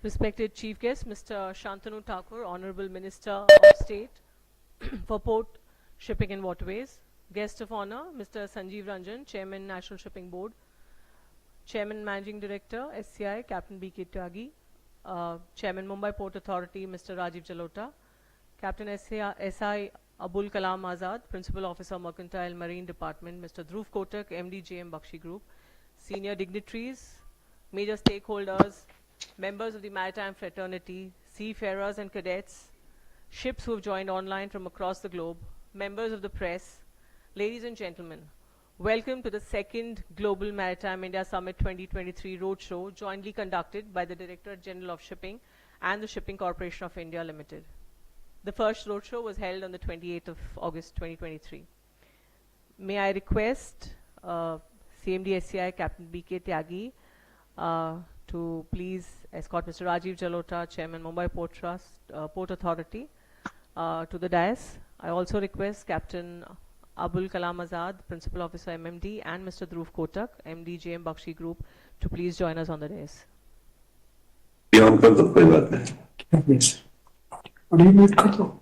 Respected Chief Guest, Mr. Shantanu Thakur, Honorable Minister of State for Port, Shipping and Waterways. Guest of Honor, Mr. Sanjeev Ranjan, Chairman, National Shipping Board. Chairman, Managing Director, SCI, Captain B.K. Tyagi. Chairman, Mumbai Port Authority, Mr. Rajiv Jalota. Captain SI Abul Kalam Azad, Principal Officer, Mercantile Marine Department, Mr. Dhruv Kotak, MD JM Bakshi Group. Senior dignitaries, major stakeholders, members of the maritime fraternity, seafarers and cadets, ships who have joined online from across the globe, members of the press, ladies and gentlemen, welcome to the second Global Maritime India Summit 2023 Roadshow, jointly conducted by the Directorate General of Shipping and the Shipping Corporation of India Limited. The first roadshow was held on the 28th of August 2023. May I request CMD SCI Captain B.K. Tyagi to please escort Mr. Rajiv Jalota, Chairman Mumbai Port Trust, Port Authority, to the dais. I also request Captain Abul Kalam Azad, Principal Officer MMD, and Mr. Dhruv Kotak, MD JM Bakshi Group, to please join us on the dais. Yes. What do you mean, Kato?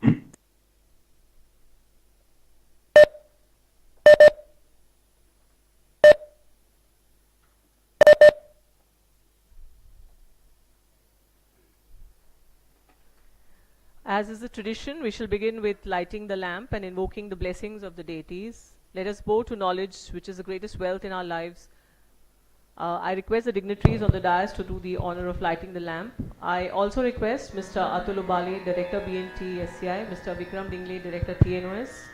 As is the tradition, we shall begin with lighting the lamp and invoking the blessings of the deities. Let us bow to knowledge, which is the greatest wealth in our lives. I request the dignitaries on the dais to do the honor of lighting the lamp. I also request Mr. Atul Ubale, Director BNT SCI, Mr. Vikram Dingle, Director TNOS,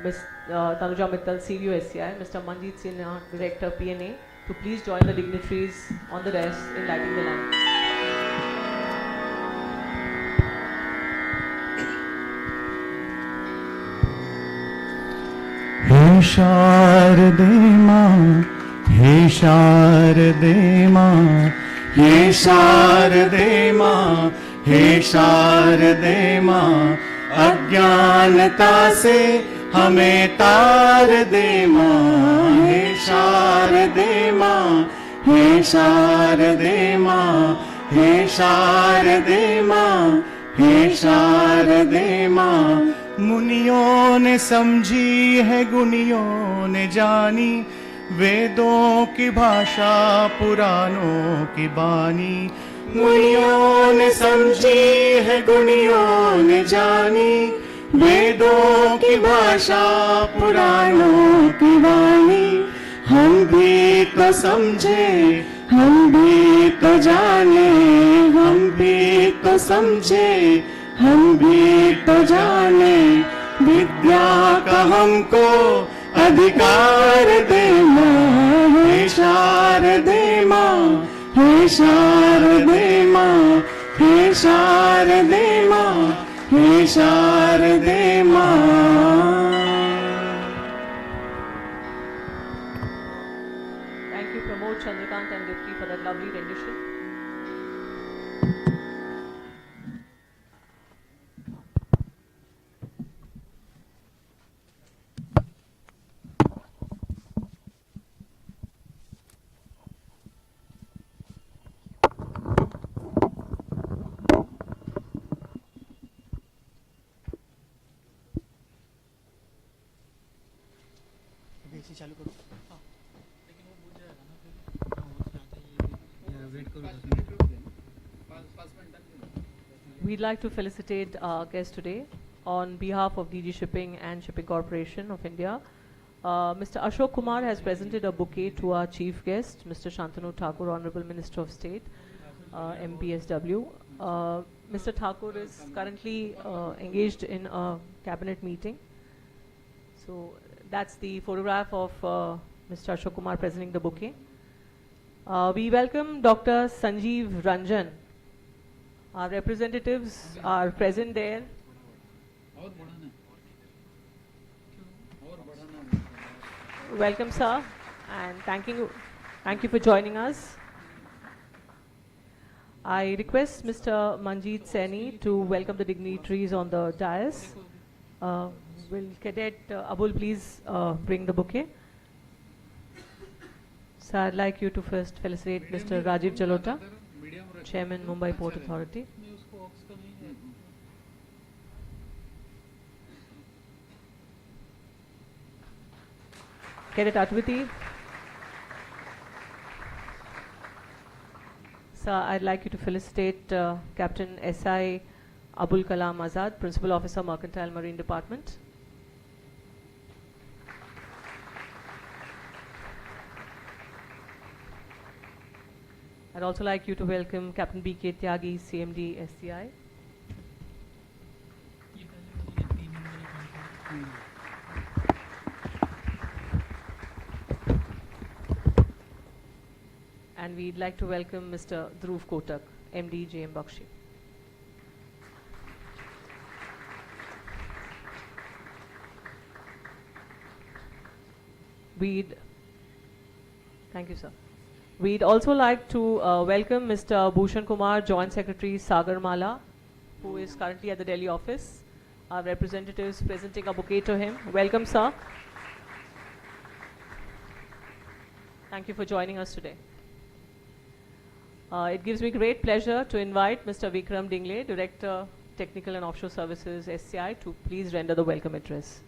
Ms. Tanuja Mittal, CVO SCI, Mr. Manjeet Sinha, Director PNA, to please join the dignitaries on the dais in lighting the lamp. हे शारदे माँ, हे शारदे माँ, हे शारदे माँ, हे शारदे माँ, अज्ञानता से हमें तार दे माँ। हे शारदे माँ, हे शारदे माँ, हे शारदे माँ, हे शारदे माँ। मुनियों ने समझी है, गुनियों ने जानी, वेदों की भाषा, पुराणों की बानी। मुनियों ने समझी है, गुनियों ने जानी, वेदों की भाषा, पुराणों की बानी। हम भी तो समझे, हम भी तो जाने, हम भी तो समझे, हम भी तो जाने, विद्या का हमको अधिकार दे माँ। हे शारदे माँ, हे शारदे माँ, हे शारदे माँ, हे शारदे माँ। Thank you, Pramod, Chandrakant and Dipti, for that lovely rendition. चालू करो। लेकिन वो बुझ जाएगा ना फिर। We'd like to felicitate our guest today on behalf of DG Shipping and Shipping Corporation of India. Mr. Ashok Kumar has presented a bouquet to our chief guest, Mr. Shantanu Thakur, Honorable Minister of State, MPSW. Mr. Thakur is currently engaged in a cabinet meeting. So that's the photograph of Mr. Ashok Kumar presenting the bouquet. We welcome Dr. Sanjeev Ranjan. Our representatives are present there. Welcome, sir, and thank you for joining us. I request Mr. Manjeet Saini to welcome the dignitaries on the dais. Will Cadet Abul please bring the bouquet? Sir, I'd like you to first felicitate Mr. Rajiv Jalota. Chairman, Mumbai Port Authority. नहीं उसको aux का नहीं है Cadet Adviti. Sir, I'd like you to felicitate Captain SI Abul Kalam Azad, Principal Officer, Mercantile Marine Department. I'd also like you to welcome Captain B.K. Tyagi, CMD SCI. ये पहले वाली 3 number ही काम And we'd like to welcome Mr. Dhruv Kotak, MD JM Bakshi. Thank you, sir. We'd also like to welcome Mr. Bhushan Kumar, Joint Secretary Sagarmala, who is currently at the Delhi office. Our representatives presenting a bouquet to him. Welcome, sir. Thank you for joining us today. It gives me great pleasure to invite Mr. Vikram Dingle, Director, Technical and Offshore Services, SCI, to please render the welcome address.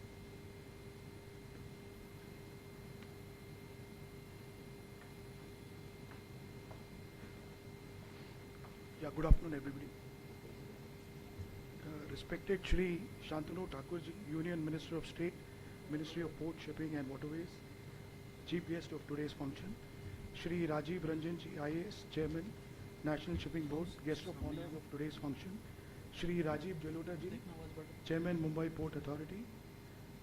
Yeah, good afternoon, everybody. Respected Shri Shantanu Thakurji, Union Minister of State, Ministry of Port, Shipping and Waterways, Chief Guest of today's function, Shri Rajiv Ranjan Ji, IAS, Chairman, National Shipping Board, Guest of Honor of today's function, Shri Rajiv Jalota Ji, Chairman, Mumbai Port Authority,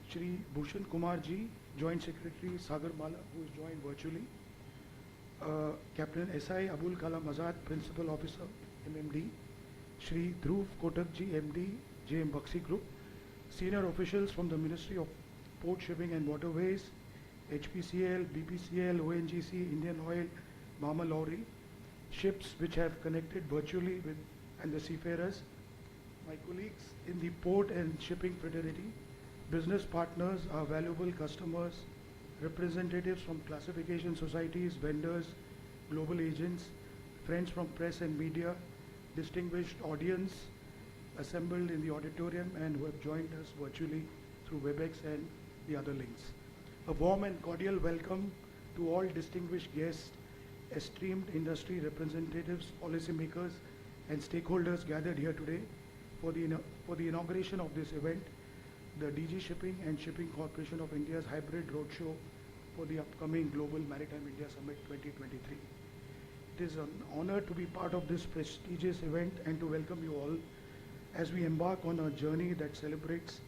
Shri Bhushan Kumar Ji, Joint Secretary, Sagarmala, who is joined virtually, Captain SI Abul Kalam Azad, Principal Officer, MMD, Shri Dhruv Kotak Ji, MD, JM Bakshi Group, senior officials from the Ministry of Port, Shipping and Waterways, HPCL, BPCL, ONGC, Indian Oil, Mama Lorry, ships which have connected virtually with and the seafarers, my colleagues in the port and shipping fraternity, business partners, our valuable customers, representatives from classification societies, vendors, global agents, friends from press and media, distinguished audience assembled in the auditorium and who have joined us virtually through WebEx and the other links. A warm and cordial welcome to all distinguished guests, esteemed industry representatives, policymakers and stakeholders gathered here today for the inauguration of this event, the DG Shipping and Shipping Corporation of India's hybrid roadshow for the upcoming Global Maritime India Summit 2023. It is an honor to be part of this prestigious event and to welcome you all as we embark on a journey that celebrates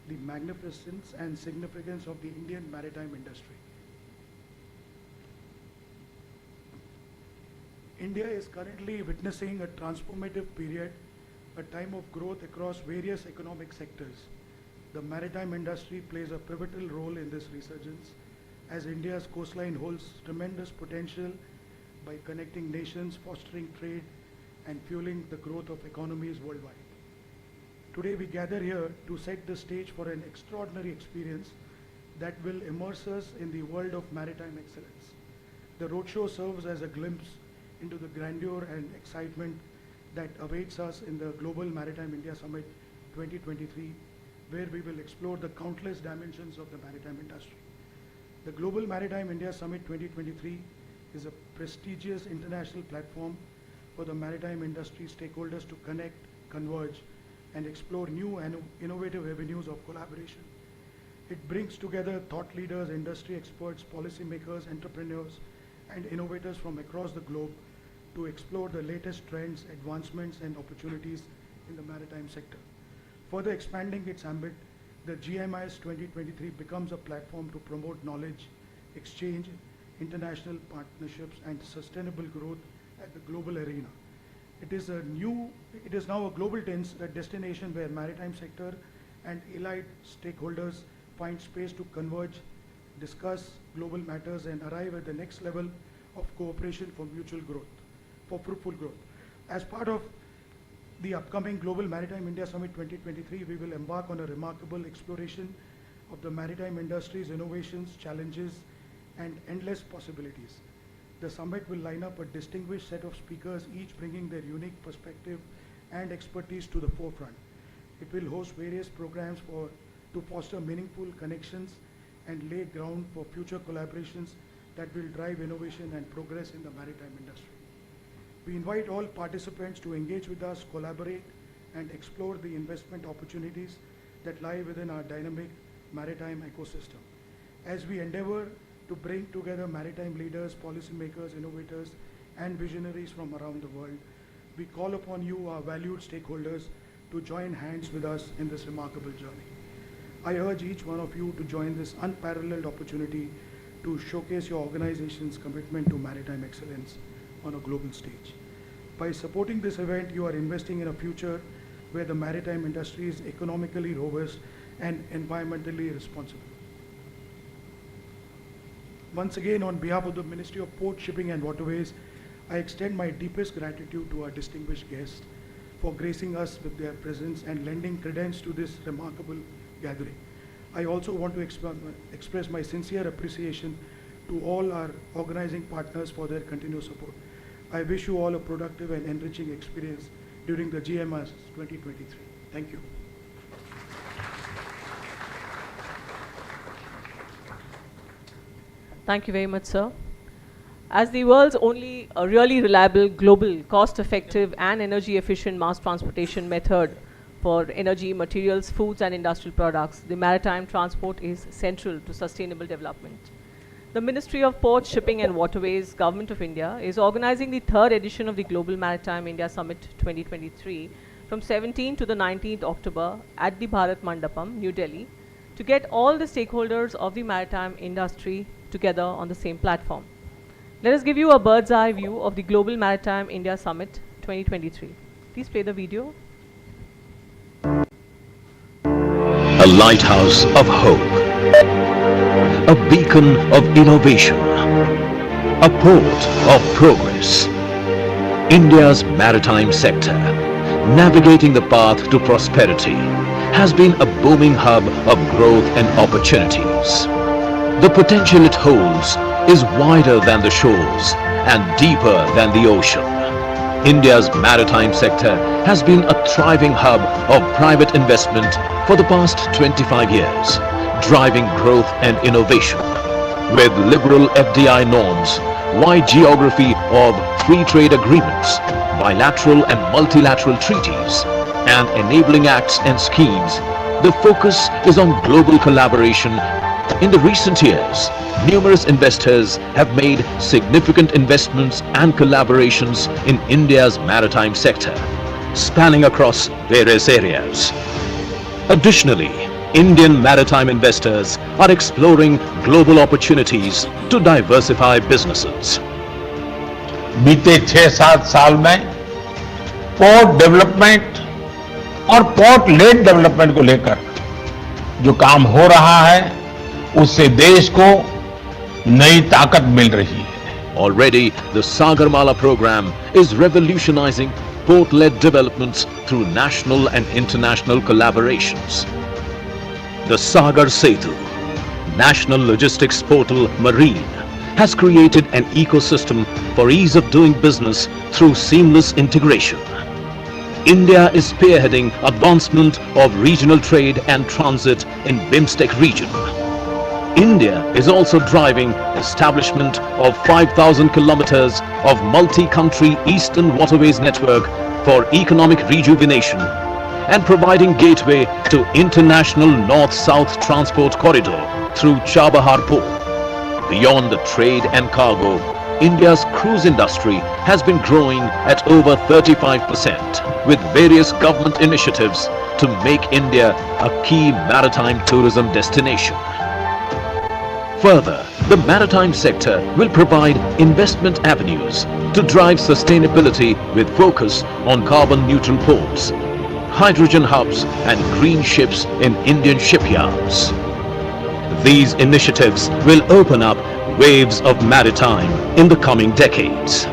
the magnificence and significance of the Indian maritime industry. India is currently witnessing a transformative period, a time of growth across various economic sectors. The maritime industry plays a pivotal role in this resurgence as India's coastline holds tremendous potential by connecting nations, fostering trade, and fueling the growth of economies worldwide. Today we gather here to set the stage for an extraordinary experience that will immerse us in the world of maritime excellence. The roadshow serves as a glimpse into the grandeur and excitement that awaits us in the Global Maritime India Summit 2023, where we will explore the countless dimensions of the maritime industry. The Global Maritime India Summit 2023 is a prestigious international platform for the maritime industry stakeholders to connect, converge, and explore new and innovative avenues of collaboration. It brings together thought leaders, industry experts, policymakers, entrepreneurs, and innovators from across the globe to explore the latest trends, advancements, and opportunities in the maritime sector. Further expanding its ambit, the GMIS 2023 becomes a platform to promote knowledge, exchange, international partnerships, and sustainable growth at the global arena. It is now a global destination where maritime sector and allied stakeholders find space to converge, discuss global matters, and arrive at the next level of cooperation for mutual growth, for fruitful growth. As part of the upcoming Global Maritime India Summit 2023, we will embark on a remarkable exploration of the maritime industry's innovations, challenges, and endless possibilities. The summit will line up a distinguished set of speakers, each bringing their unique perspective and expertise to the forefront. It will host various programs to foster meaningful connections and lay ground for future collaborations that will drive innovation and progress in the maritime industry. We invite all participants to engage with us, collaborate, and explore the investment opportunities that lie within our dynamic maritime ecosystem. As we endeavor to bring together maritime leaders, policymakers, innovators, and visionaries from around the world, we call upon you, our valued stakeholders, to join hands with us in this remarkable journey. I urge each one of you to join this unparalleled opportunity to showcase your organization's commitment to maritime excellence on a global stage. By supporting this event, you are investing in a future where the maritime industry is economically robust and environmentally responsible. Once again, on behalf of the Ministry of Port, Shipping and Waterways, I extend my deepest gratitude to our distinguished guests for gracing us with their presence and lending credence to this remarkable gathering. I also want to express my sincere appreciation to all our organizing partners for their continued support. I wish you all a productive and enriching experience during the GMS 2023. Thank you. Thank you very much, sir. As the world's only really reliable, global, cost-effective and energy-efficient mass transportation method for energy, materials, foods and industrial products, the maritime transport is central to sustainable development. The Ministry of Ports, Shipping and Waterways, Government of India is organizing the 3rd edition of the Global Maritime India Summit 2023 from 17th to the 19th October at the Bharat Mandapam, New Delhi, to get all the stakeholders of the maritime industry together on the same platform. Let us give you a bird's eye view of the Global Maritime India Summit 2023. Please play the video. A lighthouse of hope, a beacon of innovation, a port of progress. India's maritime sector, navigating the path to prosperity, has been a booming hub of growth and opportunities. The potential it holds is wider than the shores and deeper than the ocean. India's maritime sector has been a thriving hub of private investment for the past 25 years, driving growth and innovation. With liberal FDI norms, wide geography of free trade agreements, bilateral and multilateral treaties, and enabling acts and schemes, the focus is on global collaboration. In the recent years, numerous investors have made significant investments and collaborations in India's maritime sector, spanning across various areas. Additionally, Indian maritime investors are exploring global opportunities to diversify businesses. बीते 6-7 साल में port development और port lead development को लेकर जो काम हो रहा है उससे देश को नई ताकत मिल रही है. Already, the Sagarmala program is revolutionizing port-led developments through national and international collaborations. The Sagar Setu, National Logistics Portal Marine, has created an ecosystem for ease of doing business through seamless integration. India is spearheading advancement of regional trade and transit in BIMSTEC region. India is also driving establishment of 5,000 kilometers of multi-country Eastern Waterways network for economic rejuvenation and providing gateway to international North-South transport corridor through Chabahar Port. Beyond the trade and cargo, India's cruise industry has been growing at over 35% with various government initiatives to make India a key maritime tourism destination. Further, the maritime sector will provide investment avenues to drive sustainability with focus on carbon neutral ports, hydrogen hubs and green ships in Indian shipyards. These initiatives will open up waves of maritime in the coming decades.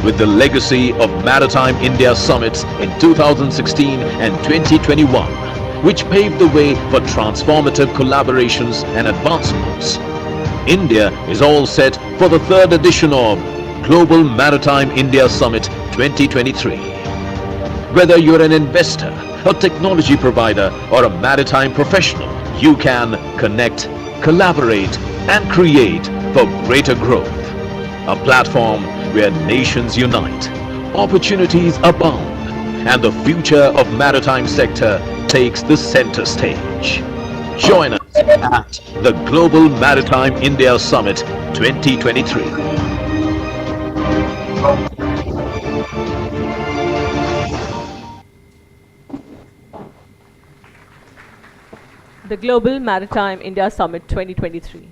With the legacy of Maritime India Summits in 2016 and 2021, which paved the way for transformative collaborations and advancements, India is all set for the third edition of Global Maritime India Summit 2023. Whether you're an investor, a technology provider, or a maritime professional, you can connect, collaborate, and create for greater growth. A platform where nations unite, opportunities abound, and the future of maritime sector takes the center stage. Join us at the Global Maritime India Summit 2023. The Global Maritime India Summit 2023.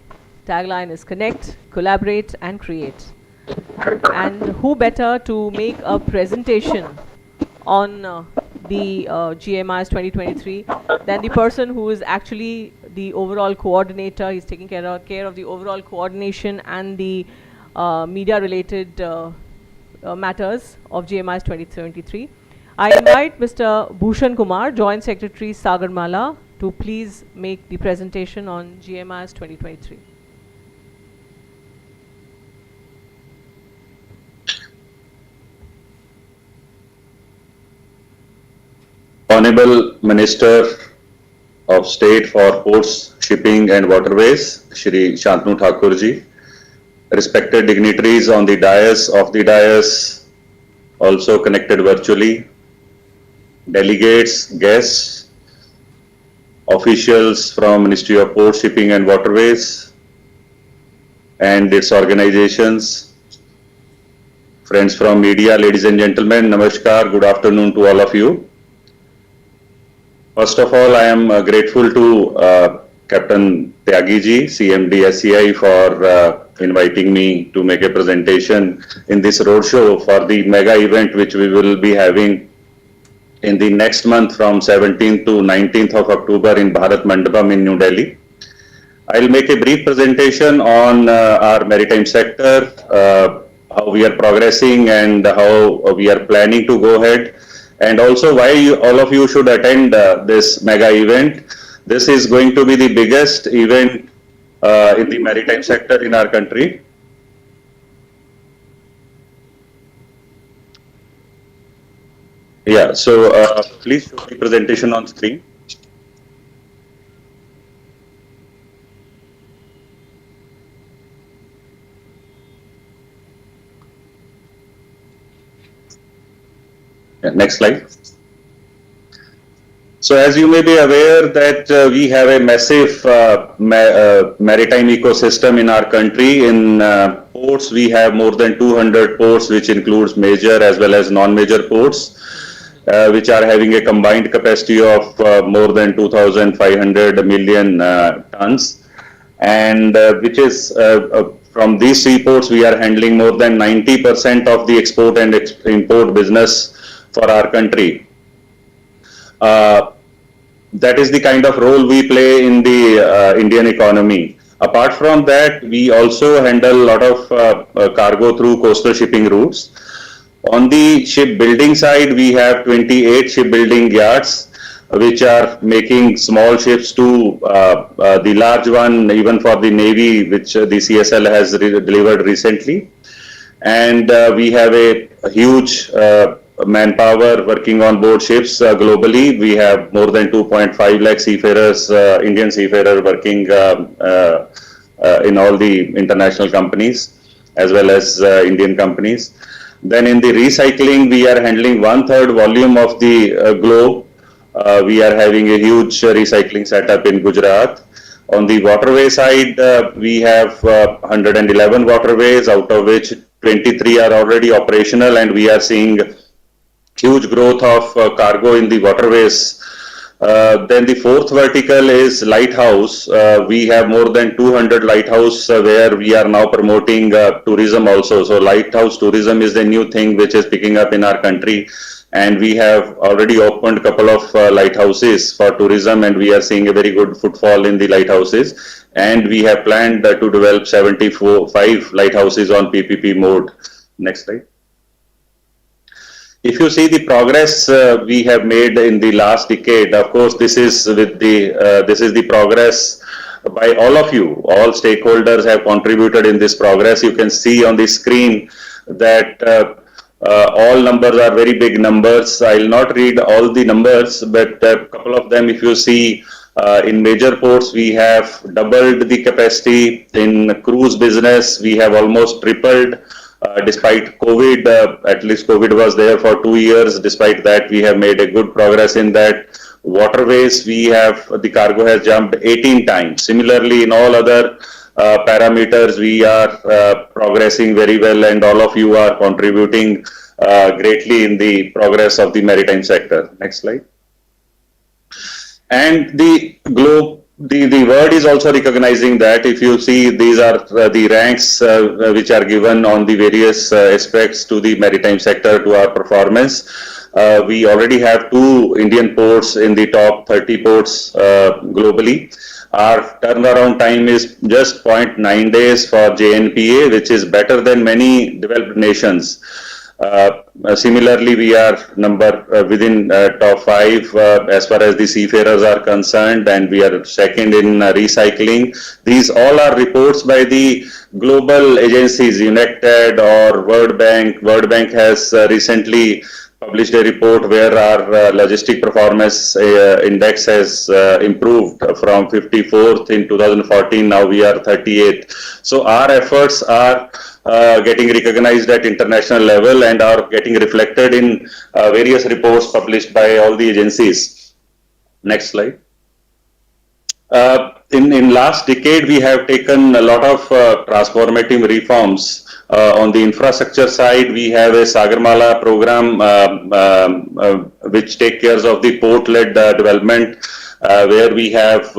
Tagline is Connect, Collaborate and Create. And who better to make a presentation on the GMIS 2023 than the person who is actually the overall coordinator. He's taking care of the overall coordination and the media related matters of GMIS 2023. I invite Mr. Bhushan Kumar, Joint Secretary Sagarmala, to please make the presentation on GMIS 2023. Honorable Minister of State for Ports, Shipping and Waterways, Shri Shantanu Thakur ji, respected dignitaries on the dais, also connected virtually, delegates, guests, officials from Ministry of Ports, Shipping and Waterways and its organizations, friends from media, ladies and gentlemen, namaskar, good afternoon to all of you. First of all, I am grateful to Captain Tyagi ji, CMD SCI, for inviting me to make a presentation in this roadshow for the mega event which we will be having in the next month from 17th to 19th of October in Bharat Mandapam in New Delhi. I'll make a brief presentation on our maritime sector, how we are progressing and how we are planning to go ahead, and also why all of you should attend this mega event. This is going to be the biggest event in the maritime sector in our country. Yeah, so please show the presentation on screen. Yeah, next slide. So as you may be aware that we have a massive maritime ecosystem in our country. In ports, we have more than 200 ports, which includes major as well as non-major ports, which are having a combined capacity of more than 2,500 million tons. And which is from these three ports, we are handling more than 90% of the export and import business for our country. That is the kind of role we play in the Indian economy. Apart from that, we also handle a lot of cargo through coastal shipping routes. On the shipbuilding side, we have 28 shipbuilding yards, which are making small ships to the large one, even for the Navy, which the CSL has delivered recently. And we have a huge manpower working on board ships globally. We have more than 2.5 lakh seafarers, Indian seafarers working in all the international companies as well as Indian companies. Then in the recycling, we are handling 1/3 volume of the globe. We are having a huge recycling setup in Gujarat. On the waterway side, we have 111 waterways, out of which 23 are already operational, and we are seeing huge growth of cargo in the waterways. Then the fourth vertical is lighthouse. We have more than 200 lighthouse where we are now promoting tourism also. So lighthouse tourism is the new thing which is picking up in our country, and we have already opened a couple of lighthouses for tourism, and we are seeing a very good footfall in the lighthouses, and we have planned to develop 75 lighthouses on PPP mode. Next slide. If you see the progress we have made in the last decade, of course, this is with the this is the progress by all of you. All stakeholders have contributed in this progress. You can see on the screen that all numbers are very big numbers. I'll not read all the numbers, but a couple of them, if you see, in major ports, we have doubled the capacity. In cruise business, we have almost tripled. Despite COVID, at least COVID was there for 2 years. Despite that, we have made a good progress in that. Waterways, the cargo has jumped 18 times. Similarly, in all other parameters, we are progressing very well, and all of you are contributing greatly in the progress of the maritime sector. Next slide. And the world is also recognizing that. If you see, these are the ranks which are given on the various aspects to the maritime sector, to our performance. We already have 2 Indian ports in the top 30 ports globally. Our turnaround time is just 0.9 days for JNPA, which is better than many developed nations. Similarly, we are within top 5 as far as the seafarers are concerned, and we are second in recycling. These all are reports by the global agencies, UNECTAD or World Bank. World Bank has recently published a report where our logistic performance index has improved from 54th in 2014. Now we are 38th. So our efforts are getting recognized at international level and are getting reflected in various reports published by all the agencies. Next slide. In last decade, we have taken a lot of transformative reforms. On the infrastructure side, we have a Sagarmala program which takes care of the port-led development, where we have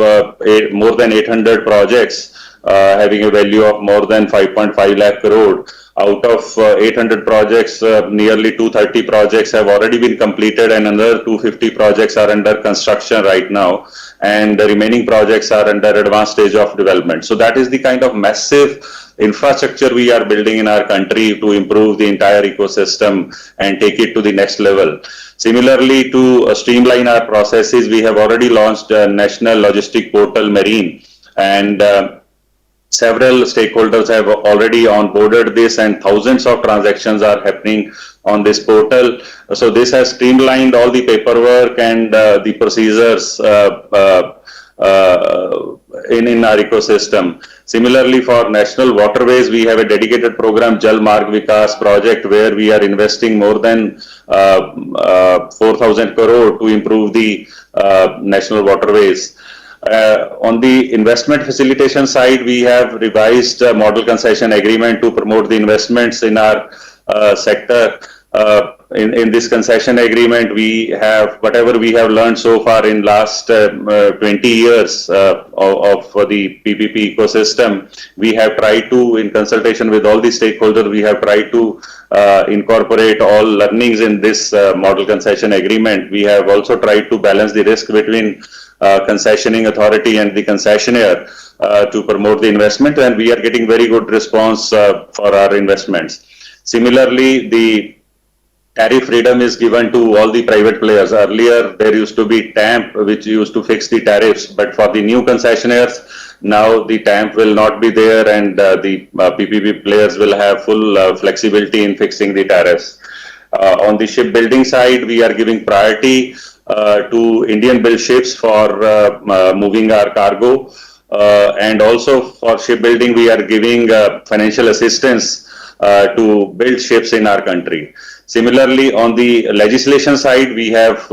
more than 800 projects having a value of more than 5.5 lakh crore. Out of 800 projects, nearly 230 projects have already been completed, and another 250 projects are under construction right now, and the remaining projects are under advanced stage of development. So that is the kind of massive infrastructure we are building in our country to improve the entire ecosystem and take it to the next level. Similarly, to streamline our processes, we have already launched a national logistic portal, Marine, and several stakeholders have already onboarded this, and thousands of transactions are happening on this portal. So this has streamlined all the paperwork and the procedures in our ecosystem. Similarly, for national waterways, we have a dedicated program, Jal Marg Vikas project, where we are investing more than 4,000 crore to improve the national waterways. On the investment facilitation side, we have revised model concession agreement to promote the investments in our sector. In this concession agreement, we have whatever we have learned so far in last 20 years of the PPP ecosystem. We have tried to, in consultation with all the stakeholders, we have tried to incorporate all learnings in this model concession agreement. We have also tried to balance the risk between concessioning authority and the concessionaire to promote the investment, and we are getting very good response for our investments. Similarly, the tariff freedom is given to all the private players. Earlier, there used to be TAMP, which used to fix the tariffs, but for the new concessionaires, now the TAMP will not be there, and the PPP players will have full flexibility in fixing the tariffs. On the shipbuilding side, we are giving priority to Indian-built ships for moving our cargo, and also for shipbuilding, we are giving financial assistance to build ships in our country. Similarly, on the legislation side, we have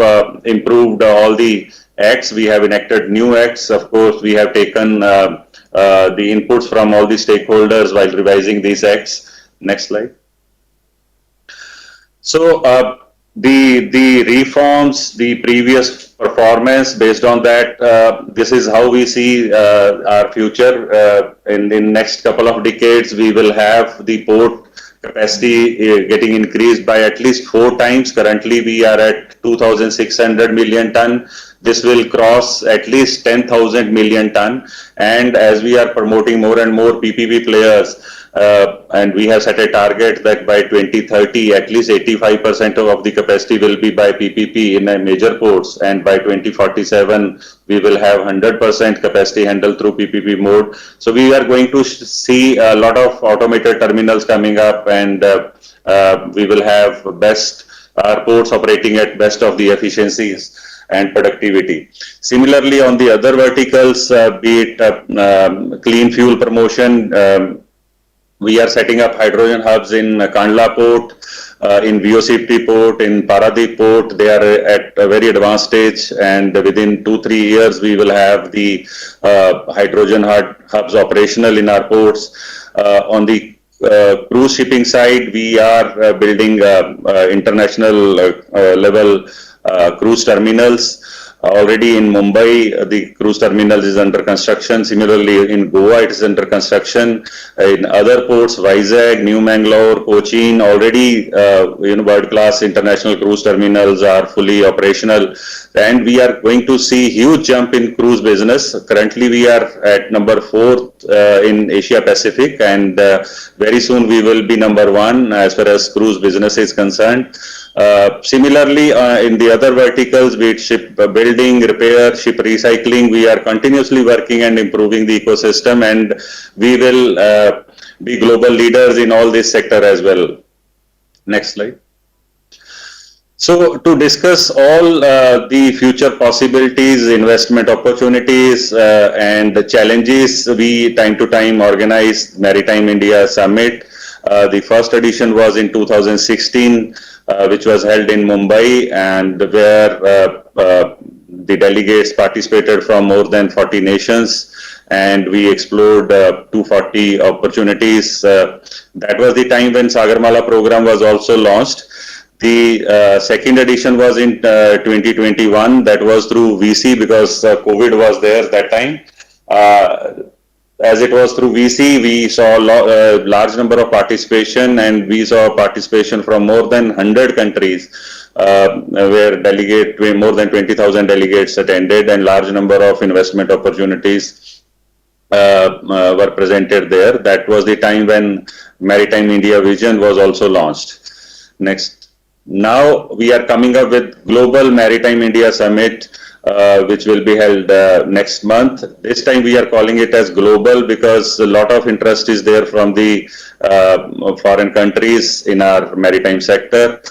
improved all the acts. We have enacted new acts. Of course, we have taken the inputs from all the stakeholders while revising these acts. Next slide. So the reforms, the previous performance, based on that, this is how we see our future. In the next couple of decades, we will have the port capacity getting increased by at least 4 times. Currently, we are at 2,600 million ton. This will cross at least 10,000 million ton. And as we are promoting more and more PPP players, and we have set a target that by 2030, at least 85% of the capacity will be by PPP in major ports, and by 2047, we will have 100% capacity handled through PPP mode. So we are going to see a lot of automated terminals coming up, and we will have our ports operating at best of the efficiencies and productivity. Similarly, on the other verticals, be it clean fuel promotion, we are setting up hydrogen hubs in Kandla Port, in VOCP Port, in Paradip Port. They are at a very advanced stage, and within 2-3 years, we will have the hydrogen hubs operational in our ports. On the cruise shipping side, we are building international level cruise terminals. Already in Mumbai, the cruise terminal is under construction. Similarly, in Goa, it is under construction. In other ports, Vizag, New Mangalore, Cochin, already world-class international cruise terminals are fully operational. And we are going to see huge jump in cruise business. Currently, we are at number 4 in Asia Pacific, and very soon we will be number 1 as far as cruise business is concerned. Similarly, in the other verticals, be it ship building, repair, ship recycling, we are continuously working and improving the ecosystem, and we will be global leaders in all this sector as well. Next slide. So to discuss all the future possibilities, investment opportunities, and the challenges, we time to time organize Maritime India Summit. The first edition was in 2016, which was held in Mumbai, and where the delegates participated from more than 40 nations, and we explored 240 opportunities. That was the time when Sagarmala program was also launched. The second edition was in 2021. That was through VC because COVID was there that time. As it was through VC, we saw a large number of participation, and we saw participation from more than 100 countries, where more than 20,000 delegates attended, and large number of investment opportunities were presented there. That was the time when Maritime India Vision was also launched. Next. Now we are coming up with Global Maritime India Summit, which will be held next month. This time we are calling it as global because a lot of interest is there from the foreign countries in our maritime sector.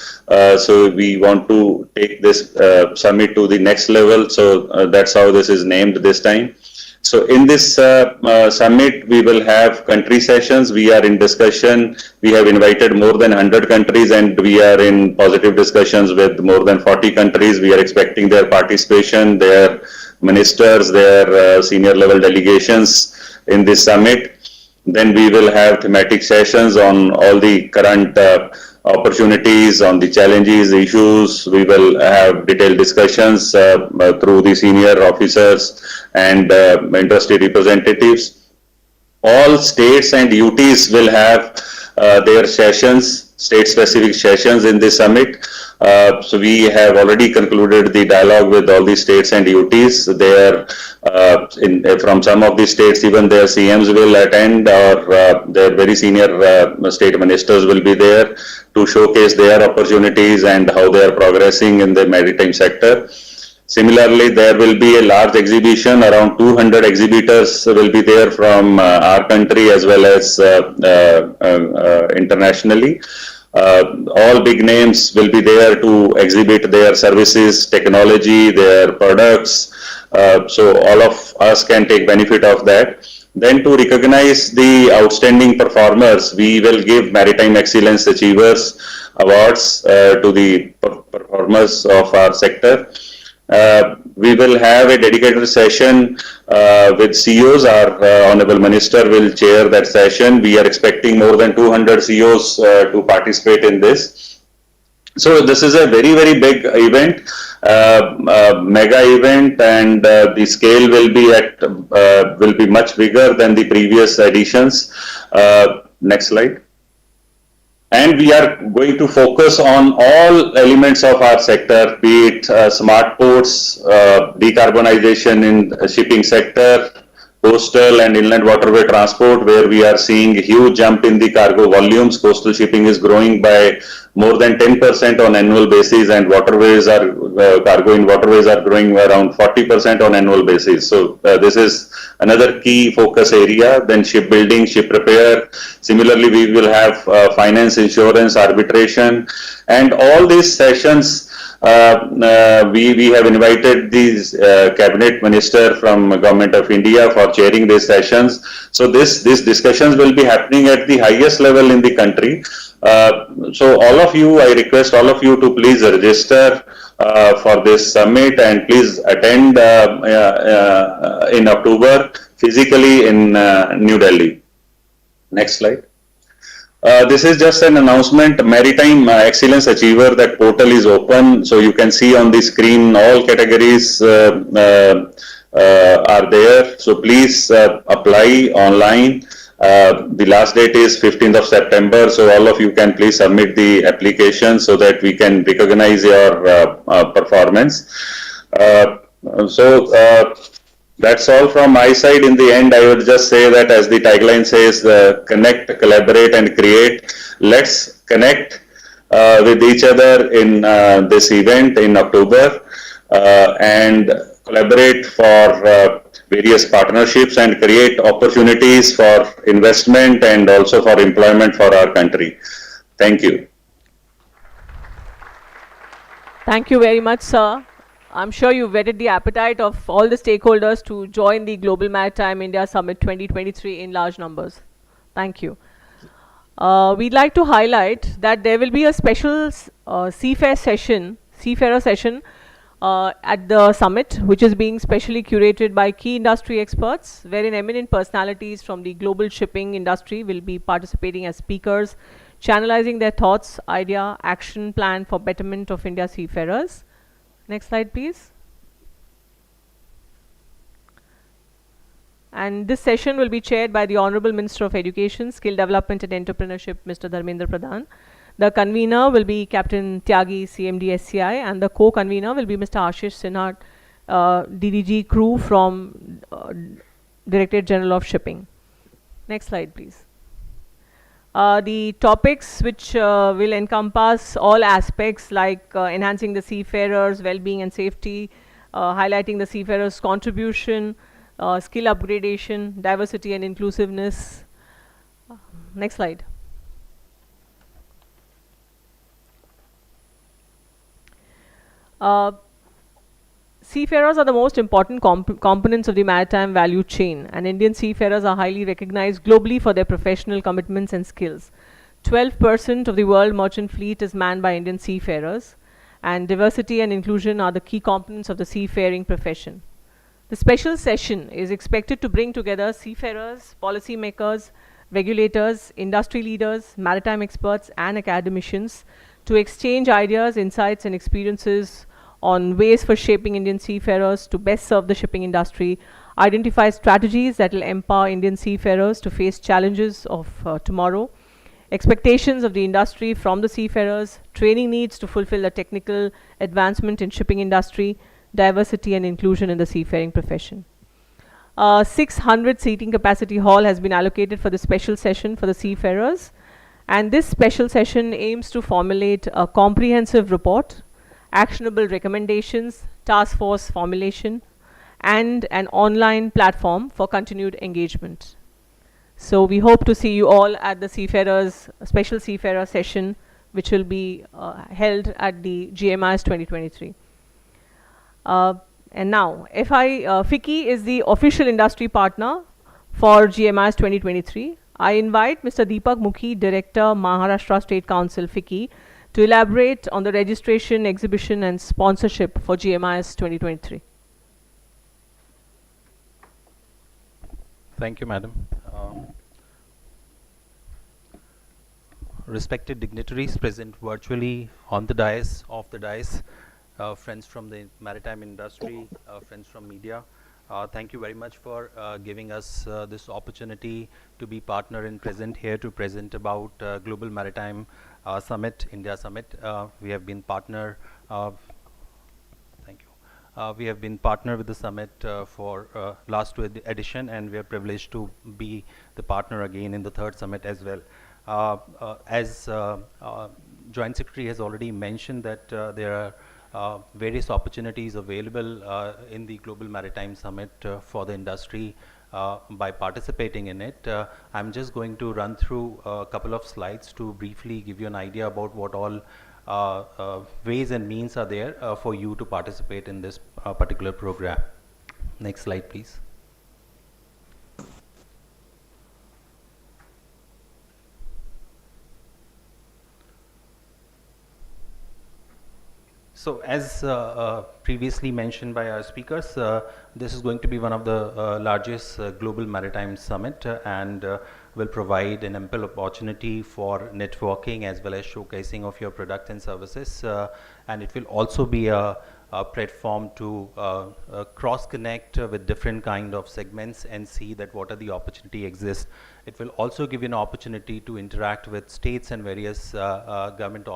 So we want to take this summit to the next level. So that's how this is named this time. So in this summit, we will have country sessions. We are in discussion. We have invited more than 100 countries, and we are in positive discussions with more than 40 countries. We are expecting their participation, their ministers, their senior level delegations in this summit. Then we will have thematic sessions on all the current opportunities, on the challenges, issues. We will have detailed discussions through the senior officers and industry representatives. All states and UTs will have their sessions, state-specific sessions in this summit. So we have already concluded the dialogue with all the states and UTs. From some of the states, even their CMs will attend, or their very senior state ministers will be there to showcase their opportunities and how they are progressing in the maritime sector. Similarly, there will be a large exhibition. Around 200 exhibitors will be there from our country as well as internationally. All big names will be there to exhibit their services, technology, their products. So all of us can take benefit of that. Then to recognize the outstanding performers, we will give Maritime Excellence Achievers Awards to the performers of our sector. We will have a dedicated session with CEOs. Our Honorable Minister will chair that session. We are expecting more than 200 CEOs to participate in this. So this is a very, very big event, mega event, and the scale will be much bigger than the previous editions. Next slide. And we are going to focus on all elements of our sector, be it smart ports, decarbonization in the shipping sector, coastal and inland waterway transport, where we are seeing a huge jump in the cargo volumes. Coastal shipping is growing by more than 10% on annual basis, and waterways are cargo in waterways are growing around 40% on annual basis. So this is another key focus area. Then shipbuilding, ship repair. Similarly, we will have finance, insurance, arbitration, and all these sessions. We have invited the cabinet minister from Government of India for chairing these sessions. So these discussions will be happening at the highest level in the country. So all of you, I request all of you to please register for this summit, and please attend in October physically in New Delhi. Next slide. This is just an announcement. Maritime Excellence Achiever, that portal is open, so you can see on the screen all categories are there. So please apply online. The last date is 15th of September, so all of you can please submit the application so that we can recognize your performance. That's all from my side. In the end, I would just say that, as the tagline says, connect, collaborate, and create. Let's connect with each other in this event in October and collaborate for various partnerships and create opportunities for investment and also for employment for our country. Thank you. Thank you very much, sir. I'm sure you've whetted the appetite of all the stakeholders to join the Global Maritime India Summit 2023 in large numbers. Thank you. We'd like to highlight that there will be a special seafarer session at the summit, which is being specially curated by key industry experts, wherein eminent personalities from the global shipping industry will be participating as speakers, channelizing their thoughts, idea, action plan for betterment of India's seafarers. Next slide, please. And this session will be chaired by the Honorable Minister of Education, Skill Development and Entrepreneurship, Mr. Dharmendra Pradhan. The convener will be Captain Tyagi, CMD SCI, and the co-convener will be Mr. Ashish Sinha, DDG crew from Directorate General of Shipping. Next slide, please. The topics which will encompass all aspects like enhancing the seafarers' well-being and safety, highlighting the seafarers' contribution, skill upgradation, diversity and inclusiveness. Next slide. Seafarers are the most important components of the maritime value chain, and Indian seafarers are highly recognized globally for their professional commitments and skills. 12% of the world merchant fleet is manned by Indian seafarers, and diversity and inclusion are the key components of the seafaring profession. The special session is expected to bring together seafarers, policymakers, regulators, industry leaders, maritime experts, and academicians to exchange ideas, insights, and experiences on ways for shaping Indian seafarers to best serve the shipping industry, identify strategies that will empower Indian seafarers to face challenges of tomorrow, expectations of the industry from the seafarers, training needs to fulfill the technical advancement in shipping industry, diversity and inclusion in the seafaring profession. 600 seating capacity hall has been allocated for the special session for the seafarers, and this special session aims to formulate a comprehensive report, actionable recommendations, task force formulation, and an online platform for continued engagement. So we hope to see you all at the Seafarers, special Seafarer session, which will be held at the GMIS 2023. And now, FICCI is the official industry partner for GMIS 2023. I invite Mr. Deepak Mukhi, Director, Maharashtra State Council, FICCI, to elaborate on the registration, exhibition and sponsorship for GMIS 2023. Thank you, Madam. Respected dignitaries present virtually on the dais, off the dais, friends from the maritime industry, friends from media, thank you very much for giving us this opportunity to be partner and present here to present about Global Maritime Summit, India Summit. We have been partner, thank you. We have been partner with the summit for last two edition, and we are privileged to be the partner again in the third summit as well. As Joint Secretary has already mentioned that there are various opportunities available in the Global Maritime Summit for the industry by participating in it. I'm just going to run through a couple of slides to briefly give you an idea about what all ways and means are there for you to participate in this particular program. Next slide, please. So as previously mentioned by our speakers, this is going to be one of the largest global maritime summit and will provide an ample opportunity for networking as well as showcasing of your product and services. And it will also be a platform to cross connect with different kind of segments and see that what are the opportunity exist. It will also give you an opportunity to interact with states and various government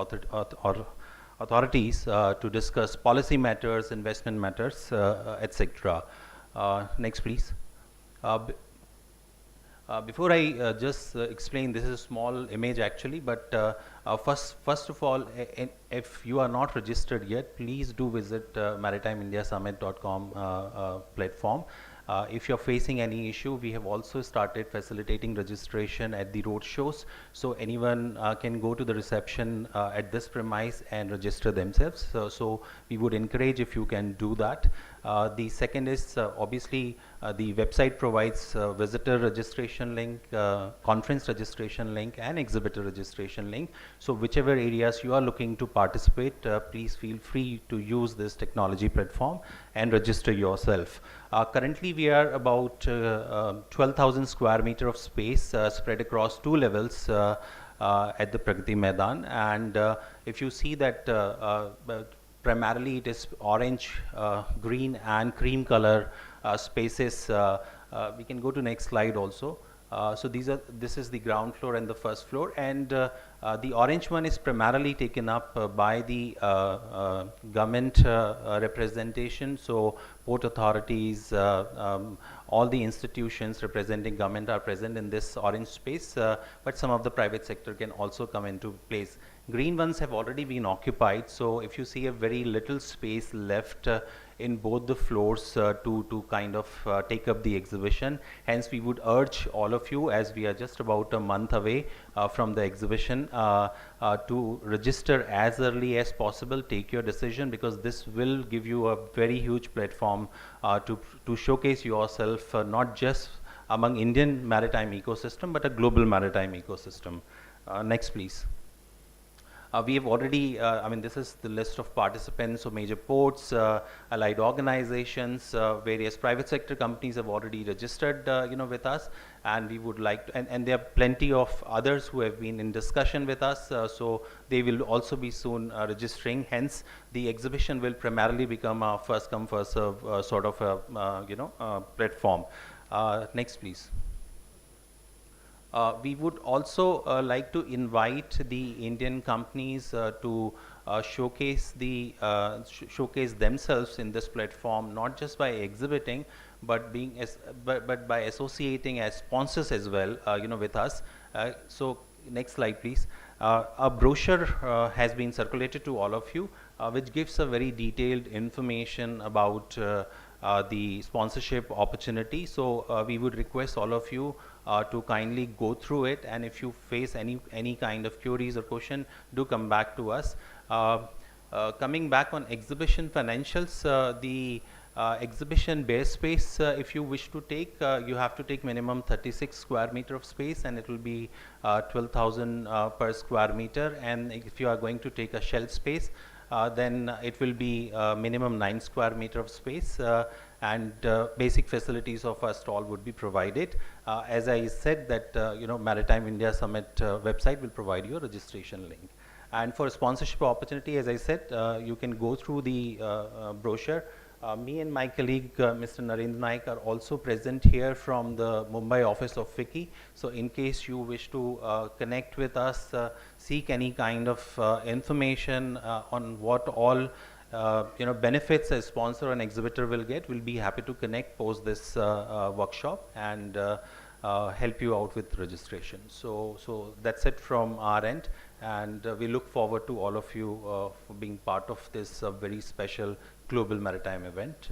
authorities to discuss policy matters, investment matters, etc. Next, please. Before I just explain, this is a small image actually, but first of all, if you are not registered yet, please do visit maritimeindiasummit.com platform. If you're facing any issue, we have also started facilitating registration at the roadshows. So anyone can go to the reception at this premise and register themselves. So we would encourage if you can do that. The second is obviously the website provides visitor registration link, conference registration link and exhibitor registration link. So whichever areas you are looking to participate, please feel free to use this technology platform and register yourself. Currently we are about 12,000 square meter of space spread across 2 levels at the Pragati Maidan, and if you see that primarily it is orange, green and cream color spaces. We can go to next slide also. So this is the ground floor and the first floor, and the orange one is primarily taken up by the government representation. So port authorities, all the institutions representing government are present in this orange space, but some of the private sector can also come into place. Green ones have already been occupied, so if you see a very little space left in both the floors to kind of take up the exhibition. Hence we would urge all of you, as we are just about a month away from the exhibition, to register as early as possible, take your decision, because this will give you a very huge platform to showcase yourself not just among Indian maritime ecosystem but a global maritime ecosystem. Next please. We have already, I mean, this is the list of participants, so major ports, allied organizations, various private sector companies have already registered, with us, and we would like to, and there are plenty of others who have been in discussion with us, so they will also be soon registering. Hence, the exhibition will primarily become a first come first serve sort of a platform. Next, please. We would also like to invite the Indian companies to showcase themselves in this platform, not just by exhibiting, but but by associating as sponsors as well, with us. So next slide, please. A brochure has been circulated to all of you, which gives a very detailed information about the sponsorship opportunity. So we would request all of you to kindly go through it, and if you face any kind of queries or question, do come back to us. Coming back on exhibition financials, the exhibition bare space, if you wish to take, you have to take minimum 36 square meter of space, and it will be 12,000 per square meter. And if you are going to take a shelf space, then it will be minimum 9 square meter of space, and basic facilities of a stall would be provided. As I said that, Maritime India Summit website will provide you a registration link. And for sponsorship opportunity, as I said, you can go through the brochure. Me and my colleague, Mr. Narendra Naik, are also present here from the Mumbai office of FICCI. So in case you wish to connect with us, seek any kind of information on what all benefits a sponsor and exhibitor will get, we'll be happy to connect post this workshop and help you out with registration. So that's it from our end, and we look forward to all of you for being part of this very special global maritime event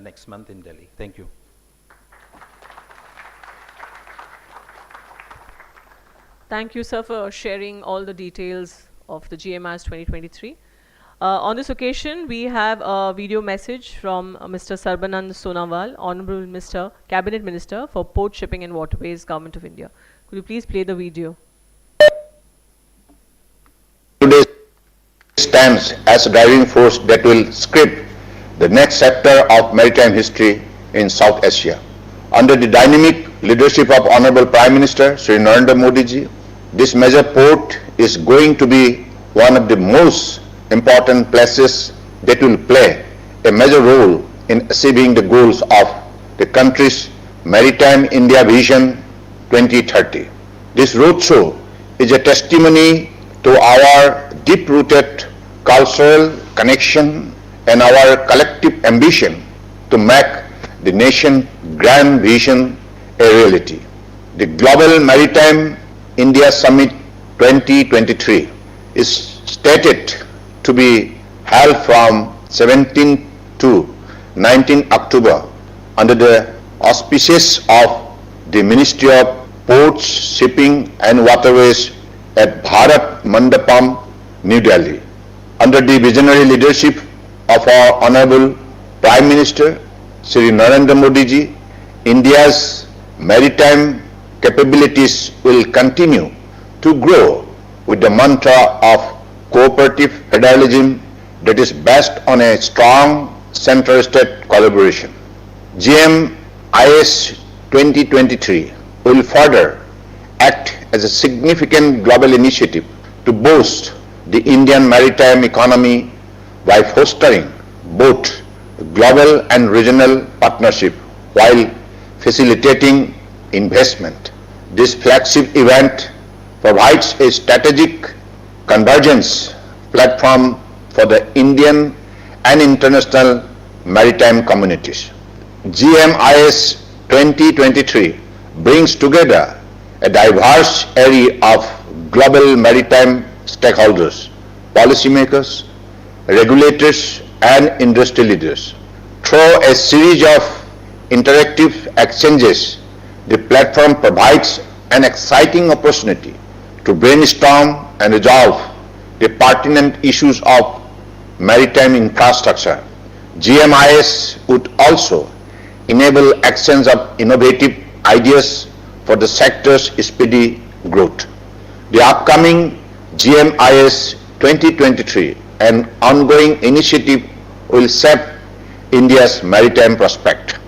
next month in Delhi. Thank you. Thank you, sir, for sharing all the details of the GMIS 2023. On this occasion, we have a video message from Mr. Sarbanand Sonawal, Honorable Mr. Cabinet Minister for Port, Shipping and Waterways, Government of India. Could you please play the video? Today stands as a driving force that will script the next chapter of maritime history in South Asia. Under the dynamic leadership of Honorable Prime Minister Shri Narendra Modi ji, this major port is going to be one of the most important places that will play a major role in achieving the goals of the country's Maritime India Vision 2030. This roadshow is a testimony to our deep-rooted cultural connection and our collective ambition to make the nation's grand vision a reality. The Global Maritime India Summit 2023 is stated to be held from 17 to 19 October under the auspices of the Ministry of Ports, Shipping and Waterways at Bharat Mandapam, New Delhi. Under the visionary leadership of our Honorable Prime Minister Shri Narendra Modi ji, India's maritime capabilities will continue to grow with the mantra of cooperative federalism that is based on a strong center-state collaboration. GMIS 2023 will further act as a significant global initiative to boost the Indian maritime economy by fostering both global and regional partnership while facilitating investment. This flagship event provides a strategic convergence platform for the Indian and international maritime communities. GMIS 2023 brings together a diverse array of global maritime stakeholders, policymakers, regulators and industry leaders. Through a series of interactive exchanges, the platform provides an exciting opportunity to brainstorm and resolve the pertinent issues of maritime infrastructure. GMIS would also enable exchange of innovative ideas for the sector's speedy growth. The upcoming GMIS 2023 and ongoing initiative will shape India's maritime prospect.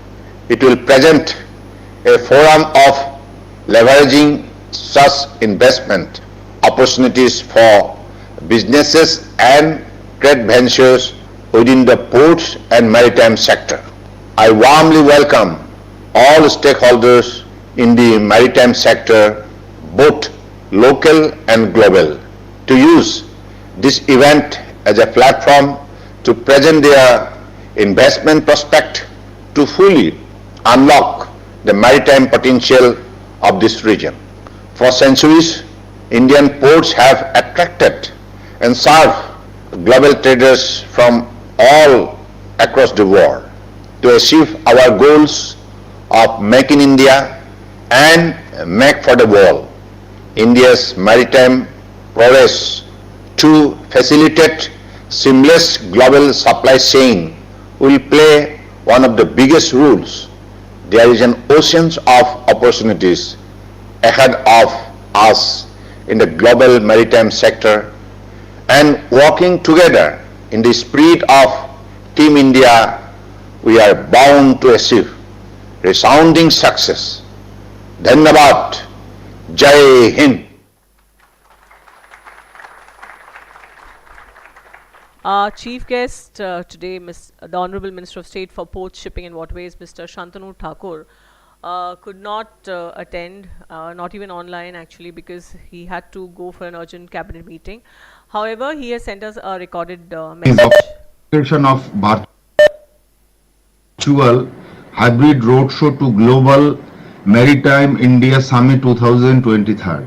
It will present a forum of leveraging such investment opportunities for businesses and trade ventures within the ports and maritime sector. I warmly welcome all stakeholders in the maritime sector, both local and global, to use this event as a platform to present their investment prospect to fully unlock the maritime potential of this region. For centuries, Indian ports have attracted and served global traders from all across the world. To achieve our goals of Make in India and Make for the World, India's maritime prowess to facilitate seamless global supply chain will play one of the biggest roles. There is an ocean of opportunities ahead of us in the global maritime sector, and working together in the spirit of Team India, we are bound to achieve resounding success. Dhanyavad. Jai Hind. Our chief guest today, the Honorable Minister of State for Ports, Shipping and Waterways, Mr. Shantanu Thakur, could not attend, not even online actually, because he had to go for an urgent cabinet meeting. However, he has sent us a recorded message. of virtual hybrid roadshow to Global Maritime India Summit 2023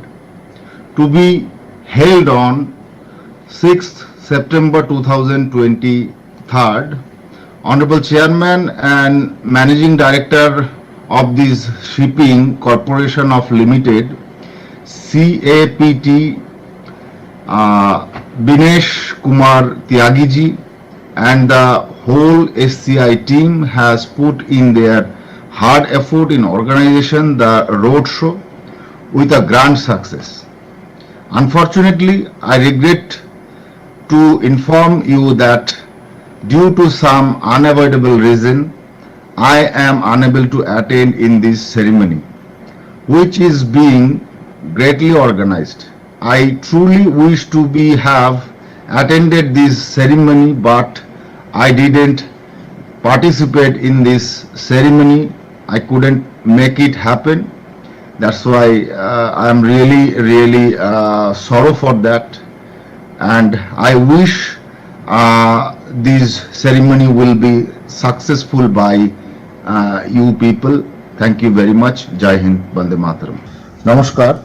to be held on 6th September 2023. Honorable Chairman and Managing Director of this Shipping Corporation of Limited, CAPT, Binesh Kumar Tyagiji and the whole SCI team has put in their hard effort in organization the roadshow with a grand success. Unfortunately, I regret to inform you that due to some unavoidable reason, I am unable to attend in this ceremony, which is being greatly organized. I truly wish to have attended this ceremony, but I didn't participate in this ceremony. I couldn't make it happen. That's why I am really sorrow for that, and I wish this ceremony will be successful by you people. Thank you very much. Jai Hind, Bande Mataram. Namaskar.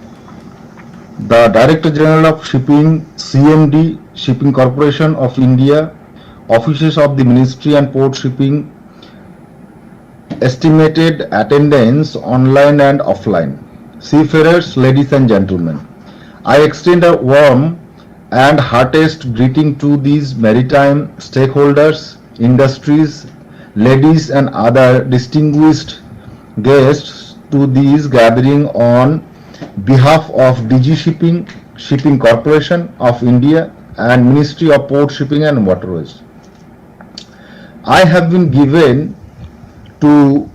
The Director General of Shipping, CMD, Shipping Corporation of India, offices of the Ministry and Port Shipping, estimated attendance online and offline. Seafarers, ladies and gentlemen, I extend a warm and heartiest greeting to these maritime stakeholders, industries, ladies and other distinguished guests to this gathering on behalf of DG Shipping, Shipping Corporation of India and Ministry of Port Shipping and Waterways. I have been given to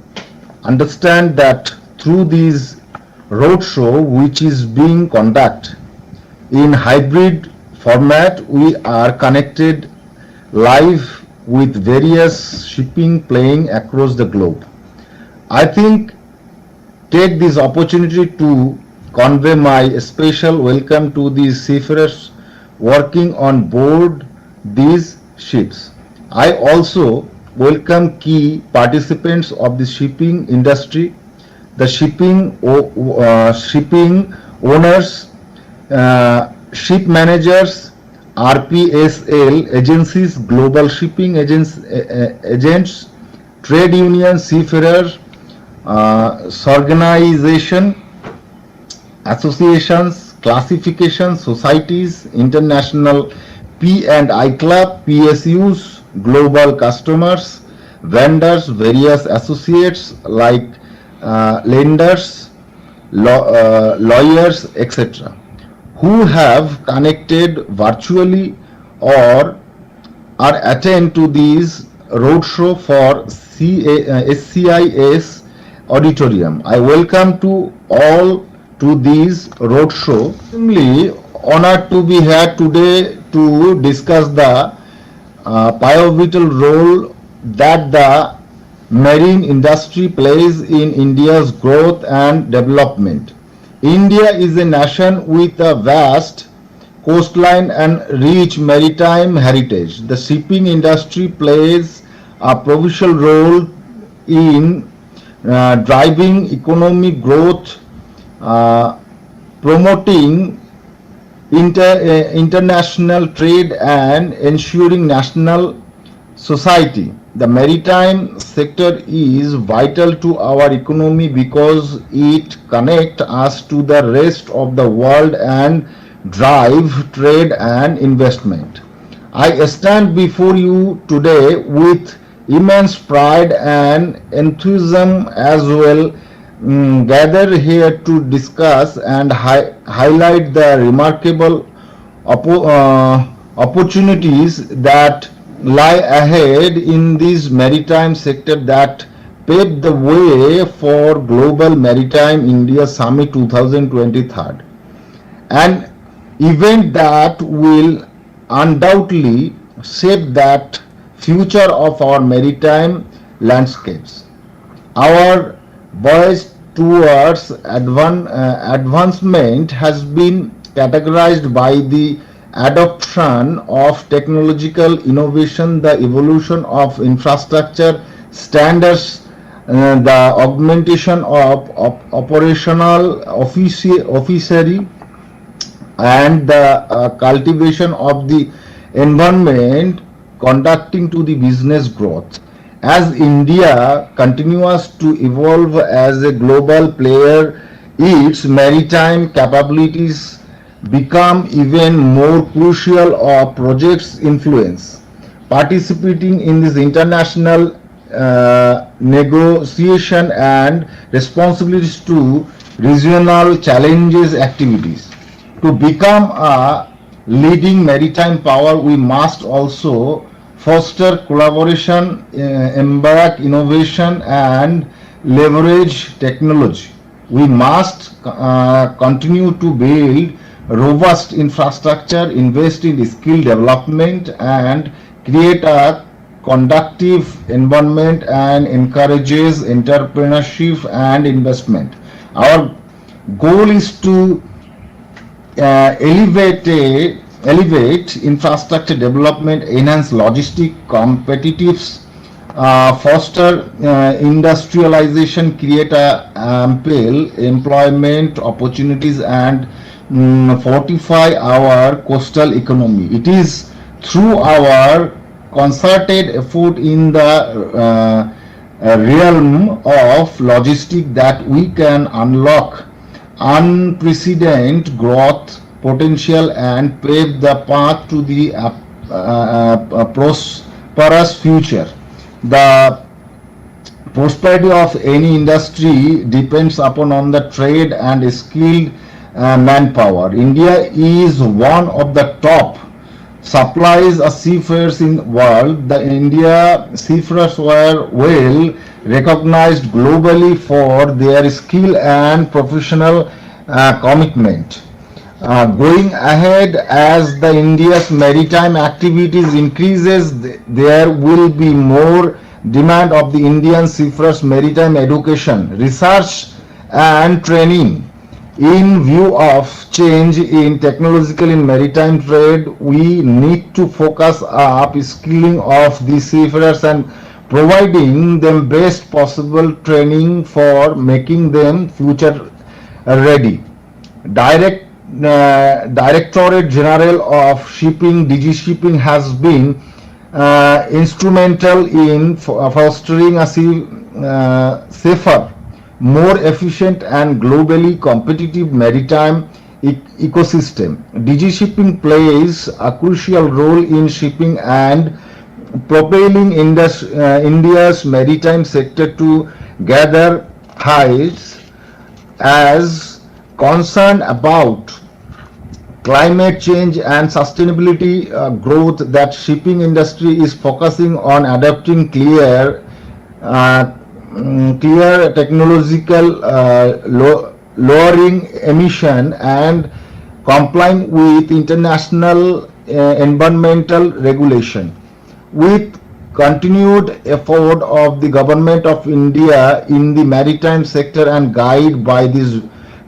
understand that through this roadshow which is being conducted in hybrid format, we are connected live with various shipping playing across the globe. I think take this opportunity to convey my special welcome to these seafarers working on board these ships. I also welcome key participants of the shipping industry, the shipping owners, ship managers, RPSL agencies, global shipping agents, trade unions, seafarers, organization, associations, classification societies, international P&I club, PSUs, global customers, vendors, various associates like lenders, lawyers, etc., who have connected virtually or are attend to these roadshow for SCIS auditorium. I welcome to all to this roadshow. Extremely honored to be here today to discuss the pivotal role that the marine industry plays in India's growth and development. India is a nation with a vast coastline and rich maritime heritage. The shipping industry plays a pivotal role in driving economic growth, promoting international trade and ensuring national society. The maritime sector is vital to our economy because it connects us to the rest of the world and drive trade and investment. I stand before you today with immense pride and enthusiasm as well, gathered here to discuss and highlight the remarkable opportunities that lie ahead in this maritime sector that paved the way for Global Maritime India Summit 2023, an event that will undoubtedly shape that future of our maritime landscapes. Our voyage towards advancement has been categorized by the adoption of technological innovation, the evolution of infrastructure standards, the augmentation of operational officery, and the cultivation of the environment conducting to the business growth. As India continues to evolve as a global player, its maritime capabilities become even more crucial of projects influence. Participating in this international negotiation and responsibilities to regional challenges activities. To become a leading maritime power, we must also foster collaboration, embark innovation, and leverage technology. We must continue to build robust infrastructure, invest in skill development, and create a conducive environment and encourages entrepreneurship and investment. Our goal is to elevate infrastructure development, enhance logistic competitiveness, foster industrialization, create ample employment opportunities, and fortify our coastal economy. It is through our concerted effort in the realm of logistics that we can unlock unprecedented growth potential and pave the path to the prosperous future. The prosperity of any industry depends upon on the trade and skilled manpower. India is one of the top supplies of seafarers in the world. The India seafarers were well recognized globally for their skill and professional commitment. Going ahead, as the India's maritime activities increases, there will be more demand of the Indian seafarers' maritime education, research, and training. In view of change in technological in maritime trade, we need to focus upskilling of the seafarers and providing them best possible training for making them future ready. Directorate General of Shipping (DG Shipping) has been instrumental in fostering a safer, more efficient, and globally competitive maritime ecosystem. DG Shipping plays a crucial role in shipping and propelling India's maritime sector to gather heights as concerned about climate change and sustainability growth. That shipping industry is focusing on adopting clear technological lowering emission and complying with international environmental regulation. With continued effort of the Government of India in the maritime sector and guided by this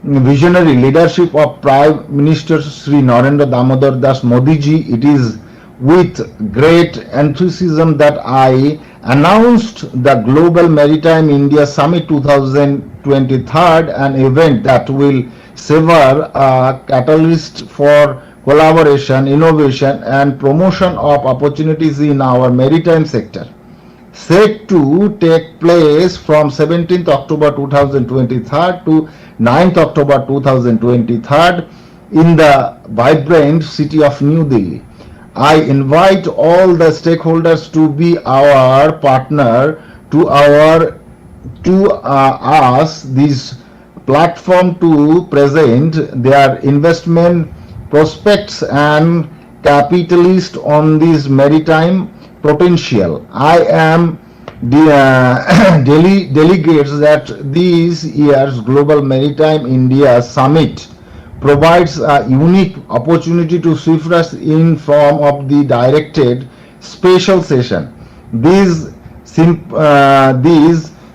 visionary leadership of Prime Minister Sri Narendra Damodar Das Modi ji, it is with great enthusiasm that I announced the Global Maritime India Summit 2023, an event that will serve a catalyst for collaboration, innovation, and promotion of opportunities in our maritime sector. Set to take place from 17th October 2023 to 9th October 2023 in the vibrant city of New Delhi. I invite all the stakeholders to be our partner to us this platform to present their investment prospects and capitalist on this maritime potential. I am delegates that this year's Global Maritime India Summit provides a unique opportunity to seafarers in form of the directed special session. These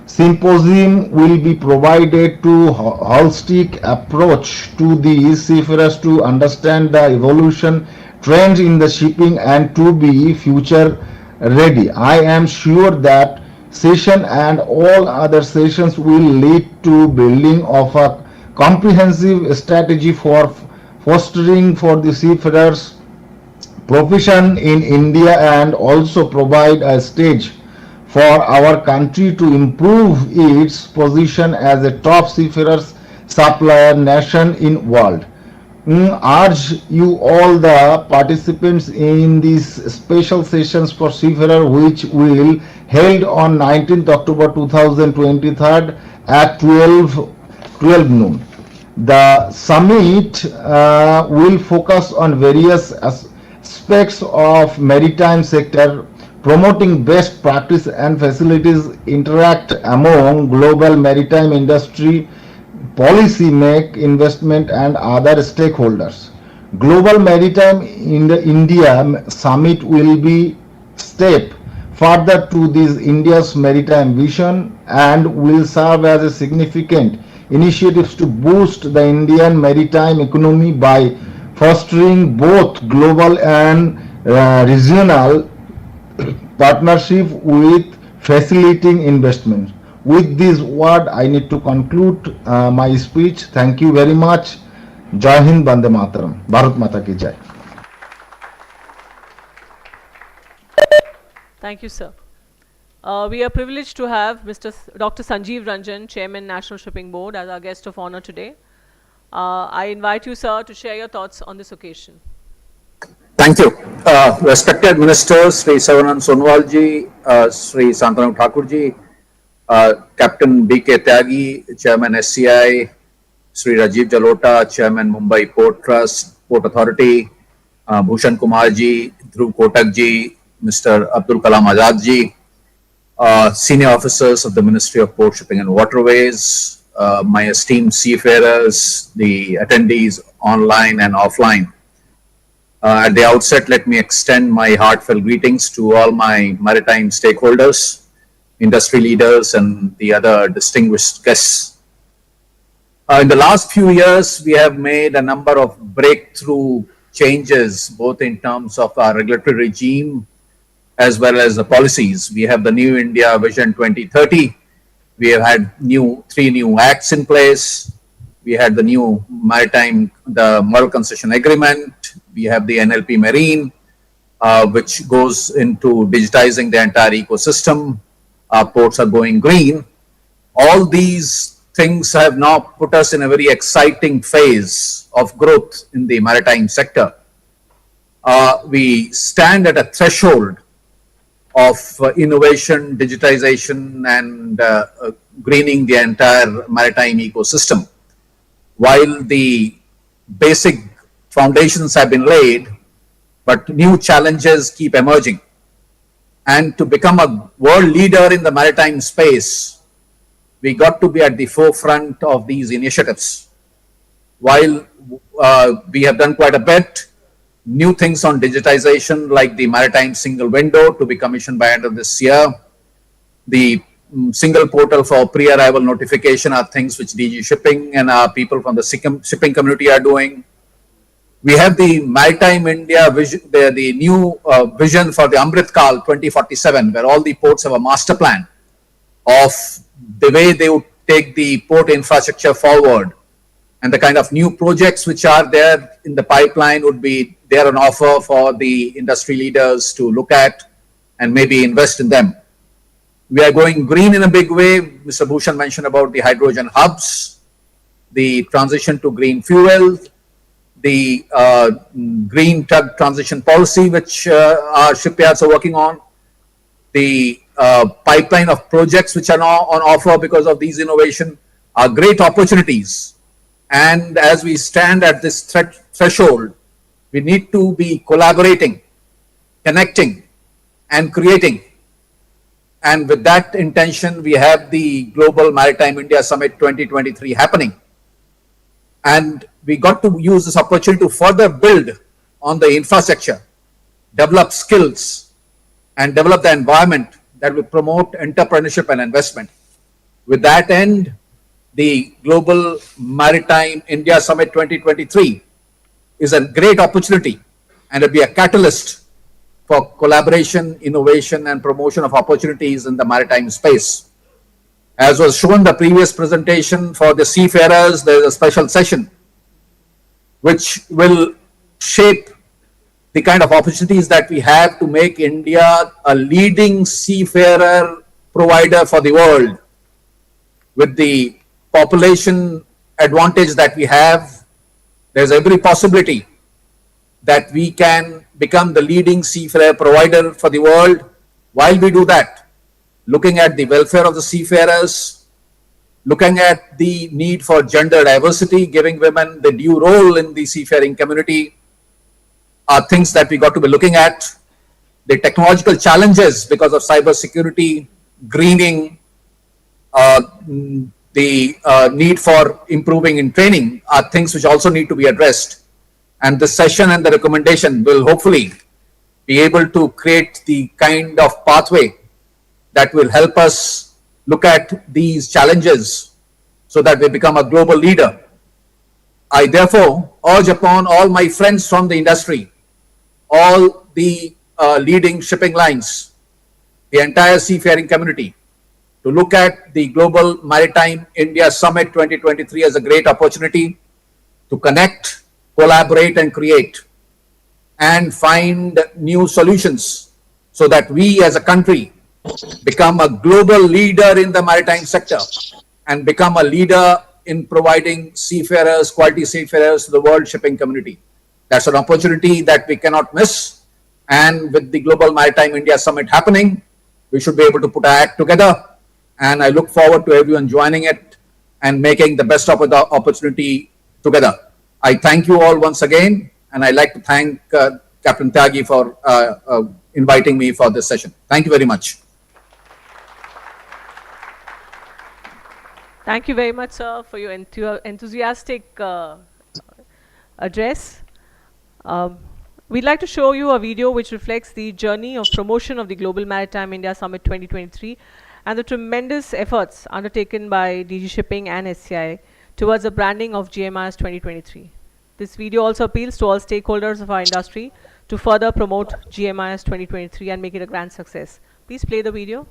symposium will be provided to holistic approach to the seafarers to understand the evolution, trends in the shipping and to be future ready. I am sure that session and all other sessions will lead to building of a comprehensive strategy for fostering for the seafarers profession in India and also provide a stage for our country to improve its position as a top seafarers supplier nation in world. Urge you all the participants in these special sessions for seafarer which will held on 19th October 2023 at 12 noon. The summit will focus on various aspects of maritime sector, promoting best practice and facilities interact among global maritime industry, policy make investment and other stakeholders. Global Maritime in the India Summit will be step further to this India's maritime vision and will serve as a significant initiatives to boost the Indian maritime economy by fostering both global and regional partnership with facilitating investment. With this word, I need to conclude my speech. Thank you very much. Jai Hind, Bande Mataram. Bharat Mata ki Jai. Thank you, sir. We are privileged to have Dr. Sanjeev Ranjan, Chairman, National Shipping Board, as our guest of honor today. I invite you, sir, to share your thoughts on this occasion. Thank you. Respected Ministers, Sri Savanand Sonwal ji, Sri Santanu Thakur ji, Captain B.K. Tyagi, Chairman SCI, Sri Rajiv Jalota, Chairman Mumbai Port Trust, Port Authority, Bhushan Kumar ji, Dhruv Kotak ji, Mr. Abdul Kalam Azad ji, senior officers of the Ministry of Port Shipping and Waterways, my esteemed seafarers, the attendees online and offline. At the outset, let me extend my heartfelt greetings to all my maritime stakeholders, industry leaders, and the other distinguished guests. In the last few years, we have made a number of breakthrough changes, both in terms of our regulatory regime as well as the policies. We have the New India Vision 2030. We have had three new acts in place. We had the new the Model Concession Agreement. We have the NLP Marine, which goes into digitizing the entire ecosystem. Our ports are going green. All these things have now put us in a very exciting phase of growth in the maritime sector. We stand at a threshold of innovation, digitization, and greening the entire maritime ecosystem. While the basic foundations have been laid, but new challenges keep emerging. And to become a world leader in the maritime space, we got to be at the forefront of these initiatives. While we have done quite a bit, new things on digitization like the maritime single window to be commissioned by end of this year, the single portal for pre-arrival notification are things which DG Shipping and our people from the shipping community are doing. We have the Maritime India vision, the new vision for the Amrit Kal 2047, where all the ports have a master plan of the way they would take the port infrastructure forward, and the kind of new projects which are there in the pipeline would be there on offer for the industry leaders to look at and maybe invest in them. We are going green in a big way. Mr. Bhushan mentioned about the hydrogen hubs, the transition to green fuel, the green tug transition policy, which our shipyards are working on, the pipeline of projects which are now on offer because of these innovation are great opportunities. And as we stand at this threshold, we need to be collaborating, connecting, and creating. And with that intention, we have the Global Maritime India Summit 2023 happening. And we got to use this opportunity to further build on the infrastructure, develop skills, and develop the environment that will promote entrepreneurship and investment. With that end, the Global Maritime India Summit 2023 is a great opportunity, and it'll be a catalyst for collaboration, innovation, and promotion of opportunities in the maritime space. As was shown in the previous presentation, for the seafarers, there is a special session which will shape the kind of opportunities that we have to make India a leading seafarer provider for the world. With the population advantage that we have, there's every possibility that we can become the leading seafarer provider for the world. While we do that, looking at the welfare of the seafarers, looking at the need for gender diversity, giving women the due role in the seafaring community, are things that we got to be looking at. The technological challenges because of cyber security, greening, the need for improving in training are things which also need to be addressed. And this session and the recommendation will hopefully be able to create the kind of pathway that will help us look at these challenges so that we become a global leader. I therefore urge upon all my friends from the industry, all the leading shipping lines, the entire seafaring community, to look at the Global Maritime India Summit 2023 as a great opportunity to connect, collaborate, and create, and find new solutions so that we as a country become a global leader in the maritime sector and become a leader in providing seafarers, quality seafarers to the world shipping community. That's an opportunity that we cannot miss. And with the Global Maritime India Summit happening, we should be able to put our act together. And I look forward to everyone joining it and making the best of the opportunity together. I thank you all once again, and I'd like to thank Captain Tyagi for inviting me for this session. Thank you very much. Thank you very much, sir, for your enthusiastic address. We'd like to show you a video which reflects the journey of promotion of the Global Maritime India Summit 2023 and the tremendous efforts undertaken by DG Shipping and SCI towards the branding of GMIS 2023. This video also appeals to all stakeholders of our industry to further promote GMIS 2023 and make it a grand success. Please play the video.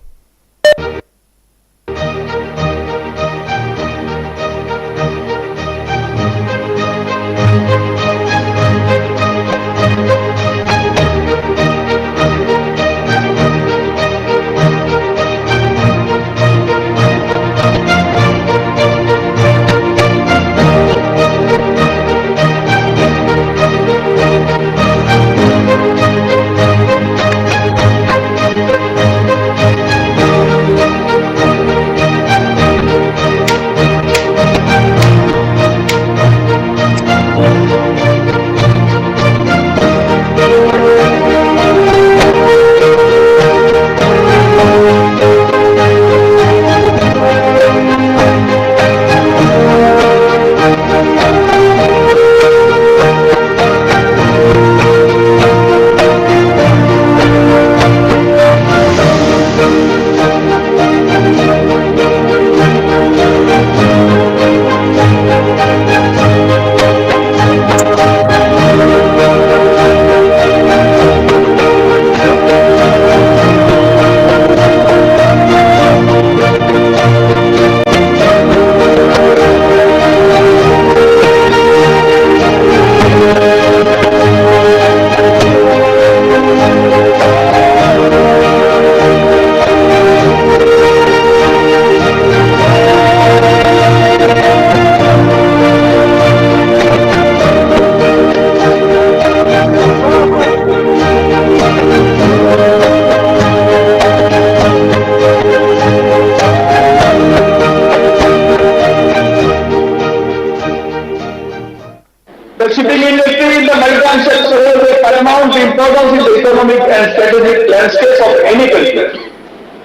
The shipping industry in the maritime sector holds a paramount importance in the economic and strategic landscape of any country.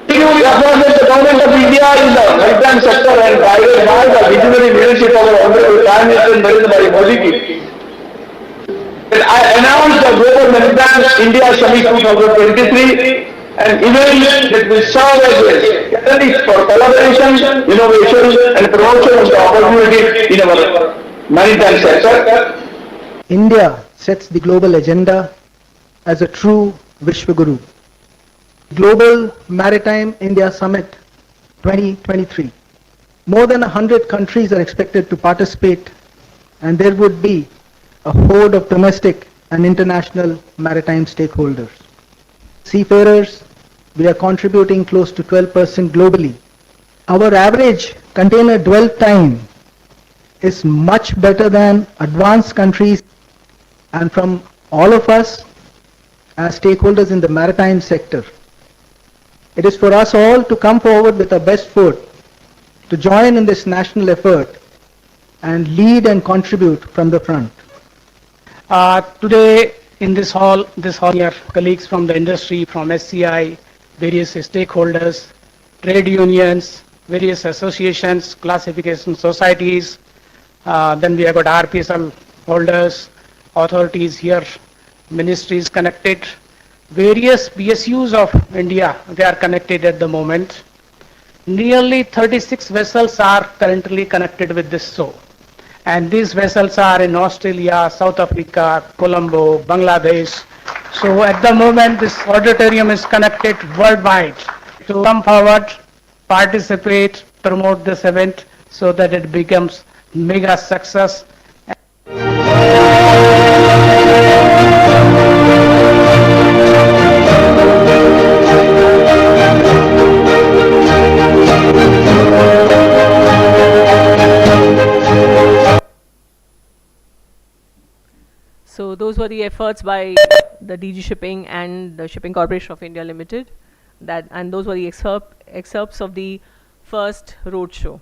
The efforts of the government of India in the maritime sector and guided by the visionary leadership of our Honorable Prime Minister Narendra Modi ji, and I announced the Global Maritime India Summit 2023, an event that will serve as a catalyst for collaboration, innovation, and promotion of the opportunity in our maritime sector. India sets the global agenda as a true Vishwaguru. Global Maritime India Summit 2023. More than 100 countries are expected to participate, and there would be a horde of domestic and international maritime stakeholders. Seafarers, we are contributing close to 12% globally. Our average container dwell time is much better than advanced countries, and from all of us as stakeholders in the maritime sector, it is for us all to come forward with our best foot to join in this national effort and lead and contribute from the front. Today in this hall here, colleagues from the industry, from SCI, various stakeholders, trade unions, various associations, classification societies, then we have got RPSL holders, authorities here, ministries connected, various PSUs of India, they are connected at the moment. Nearly 36 vessels are currently connected with this show. And these vessels are in Australia, South Africa, Colombo, Bangladesh. So at the moment, this auditorium is connected worldwide. To come forward, participate, promote this event so that it becomes mega success. So those were the efforts by the DG Shipping and the Shipping Corporation of India Limited, and those were the excerpts of the first roadshow.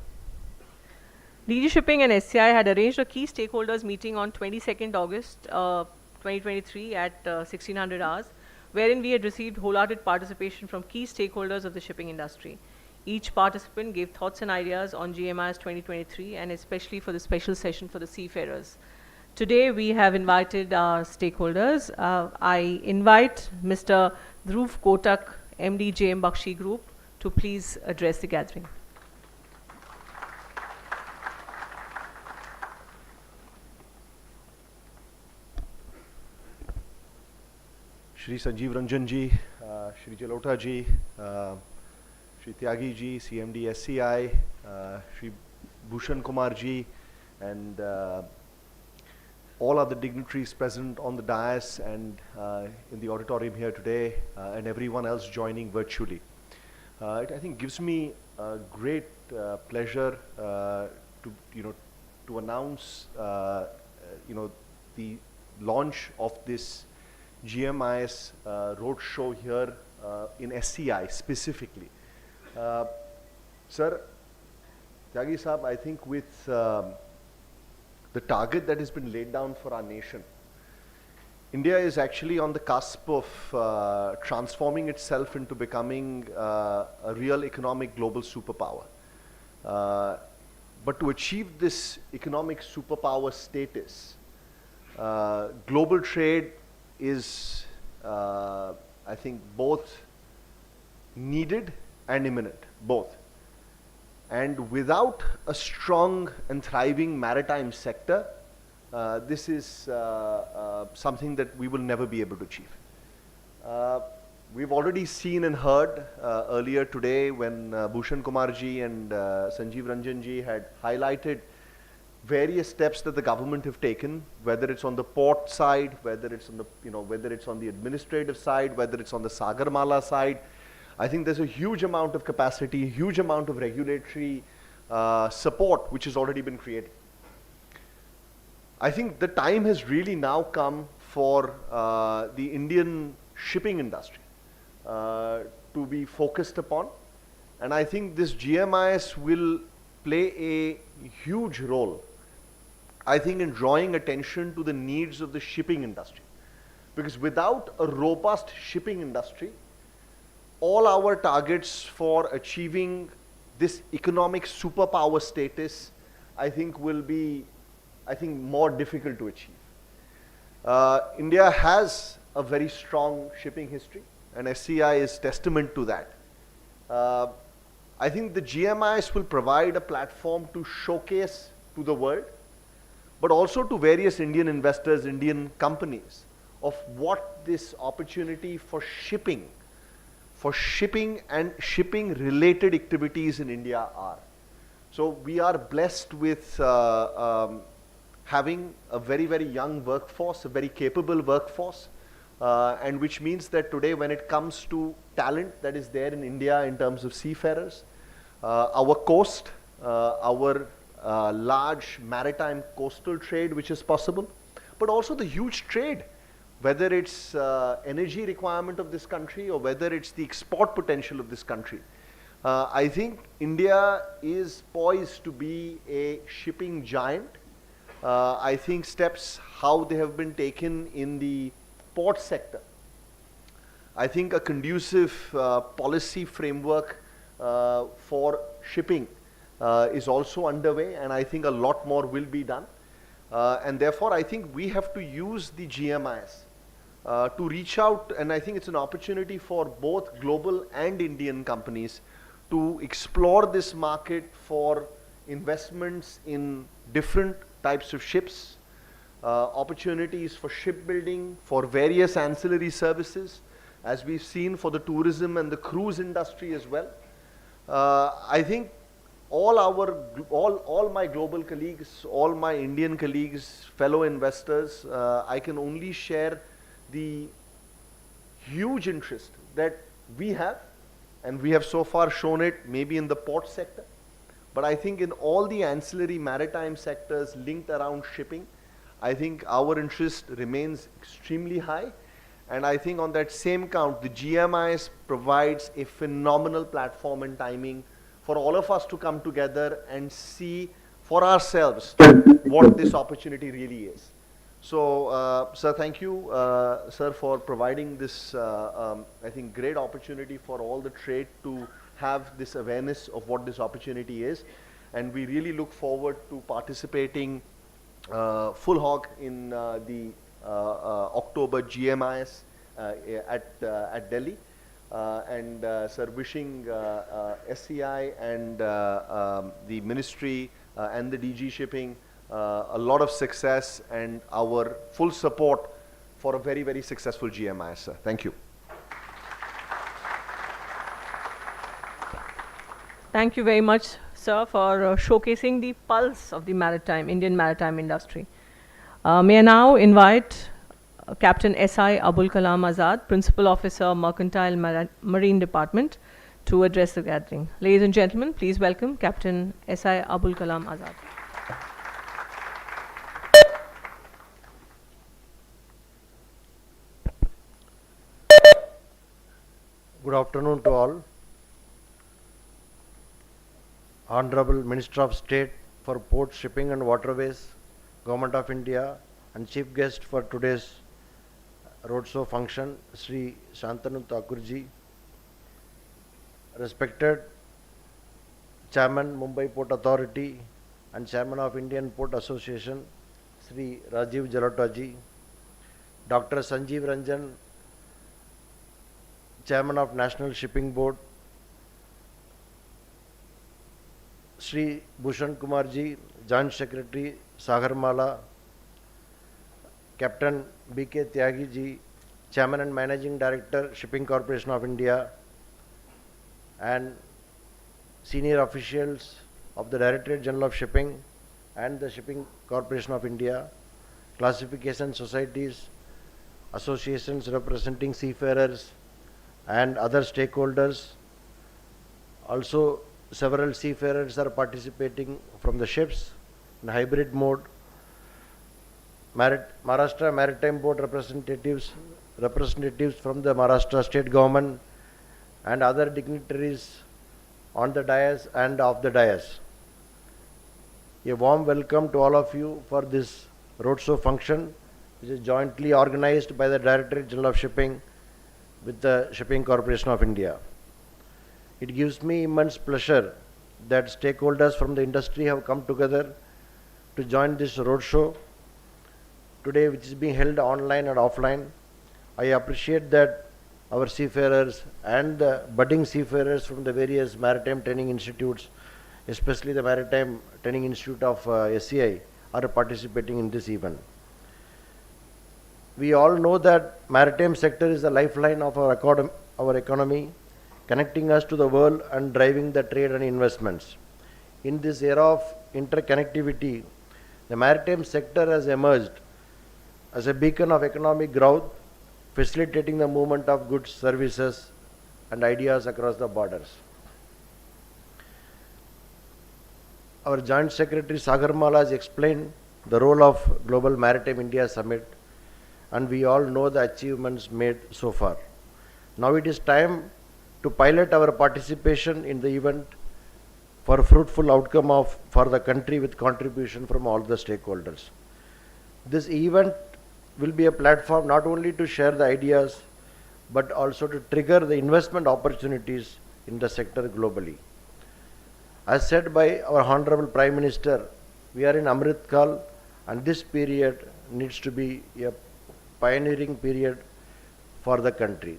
DG Shipping and SCI had arranged a key stakeholders meeting on 22nd August 2023 at 1600 hours, wherein we had received wholehearted participation from key stakeholders of the shipping industry. Each participant gave thoughts and ideas on GMIS 2023 and especially for the special session for the seafarers. Today we have invited our stakeholders. I invite Mr. Dhruv Kotak, MD JM Bakshi Group, to please address the gathering. Shri Sanjeev Ranjan ji, Shri Jalota ji, Shri Tyagi ji, CMD SCI, Shri Bhushan Kumar ji, and all other dignitaries present on the dais and in the auditorium here today, and everyone else joining virtually. It, I think, gives me great pleasure to announce the launch of this GMIS roadshow here in SCI specifically. Sir, Tyagi Saab, I think with the target that has been laid down for our nation, India is actually on the cusp of transforming itself into becoming a real economic global superpower. But to achieve this economic superpower status, global trade is, I think, both needed and imminent, both. And without a strong and thriving maritime sector, this is something that we will never be able to achieve. We've already seen and heard earlier today when Bhushan Kumar ji and Sanjeev Ranjan ji had highlighted various steps that the government have taken, whether it's on the port side, whether it's on the whether it's on the administrative side, whether it's on the Sagarmala side. I think there's a huge amount of capacity, huge amount of regulatory support which has already been created. I think the time has really now come for the Indian shipping industry to be focused upon, and I think this GMIS will play a huge role, I think, in drawing attention to the needs of the shipping industry, because without a robust shipping industry, all our targets for achieving this economic superpower status, I think, will be, more difficult to achieve. India has a very strong shipping history, and SCI is testament to that. I think the GMIS will provide a platform to showcase to the world, but also to various Indian investors, Indian companies, of what this opportunity for shipping and shipping related activities in India are. So we are blessed with having a very, very young workforce, a very capable workforce, and which means that today when it comes to talent that is there in India in terms of seafarers, our coast, our large maritime coastal trade which is possible, but also the huge trade, whether it's energy requirement of this country or whether it's the export potential of this country. I think India is poised to be a shipping giant. I think steps how they have been taken in the port sector, I think a conducive policy framework for shipping is also underway, and I think a lot more will be done. And therefore, I think we have to use the GMIS to reach out, and I think it's an opportunity for both global and Indian companies to explore this market for investments in different types of ships, opportunities for shipbuilding, for various ancillary services, as we've seen for the tourism and the cruise industry as well. I think all my global colleagues, all my Indian colleagues, fellow investors, I can only share the huge interest that we have, and we have so far shown it maybe in the port sector, but I think in all the ancillary maritime sectors linked around shipping, I think our interest remains extremely high. And I think on that same count, the GMIS provides a phenomenal platform and timing for all of us to come together and see for ourselves what this opportunity really is. So, sir, thank you, sir, for providing this, I think, great opportunity for all the trade to have this awareness of what this opportunity is. And we really look forward to participating full hog in the October GMIS at Delhi. Sir, wishing SCI and the ministry and the DG Shipping a lot of success and our full support for a very, very successful GMIS, sir. Thank you. Thank you very much, sir, for showcasing the pulse of the Indian maritime industry. May I now invite Captain S.I. Abul Kalam Azad, Principal Officer, Mercantile Marine Department, to address the gathering. Ladies and gentlemen, please welcome Captain S.I. Abul Kalam Azad. Good afternoon to all. Honorable Minister of State for Ports, Shipping and Waterways, Government of India, and Chief Guest for today's Roadshow function, Sri Shantanu Thakurji, respected Chairman, Mumbai Port Authority and Chairman of Indian Port Association, Sri Rajiv Jalota, Dr. Sanjeev Ranjan, Chairman of National Shipping Board, Sri Bhushan Kumarji, Joint Secretary, Sagarmala, Captain B.K. Tyagi ji, Chairman and Managing Director, Shipping Corporation of India, and senior officials of the Directorate General of Shipping and the Shipping Corporation of India, classification societies, associations representing seafarers and other stakeholders. Also, several seafarers are participating from the ships in hybrid mode. Maharashtra Maritime Board representatives from the Maharashtra State Government and other dignitaries on the dais and off the dais. A warm welcome to all of you for this roadshow function, which is jointly organized by the Directorate General of Shipping with the Shipping Corporation of India. It gives me immense pleasure that stakeholders from the industry have come together to join this roadshow today, which is being held online and offline. I appreciate that our seafarers and the budding seafarers from the various maritime training institutes, especially the Maritime Training Institute of SCI, are participating in this event. we all know that maritime sector is the lifeline of our economy, connecting us to the world and driving the trade and investments. In this era of interconnectivity, the maritime sector has emerged as a beacon of economic growth, facilitating the movement of goods, services, and ideas across the borders. Our Joint Secretary Sagarmala has explained the role of Global Maritime India Summit, and we all know the achievements made so far. Now it is time to pilot our participation in the event for a fruitful outcome for the country with contribution from all the stakeholders. This event will be a platform not only to share the ideas but also to trigger the investment opportunities in the sector globally. As said by our Honorable Prime Minister, we are in Amrit Kal, and this period needs to be a pioneering period for the country.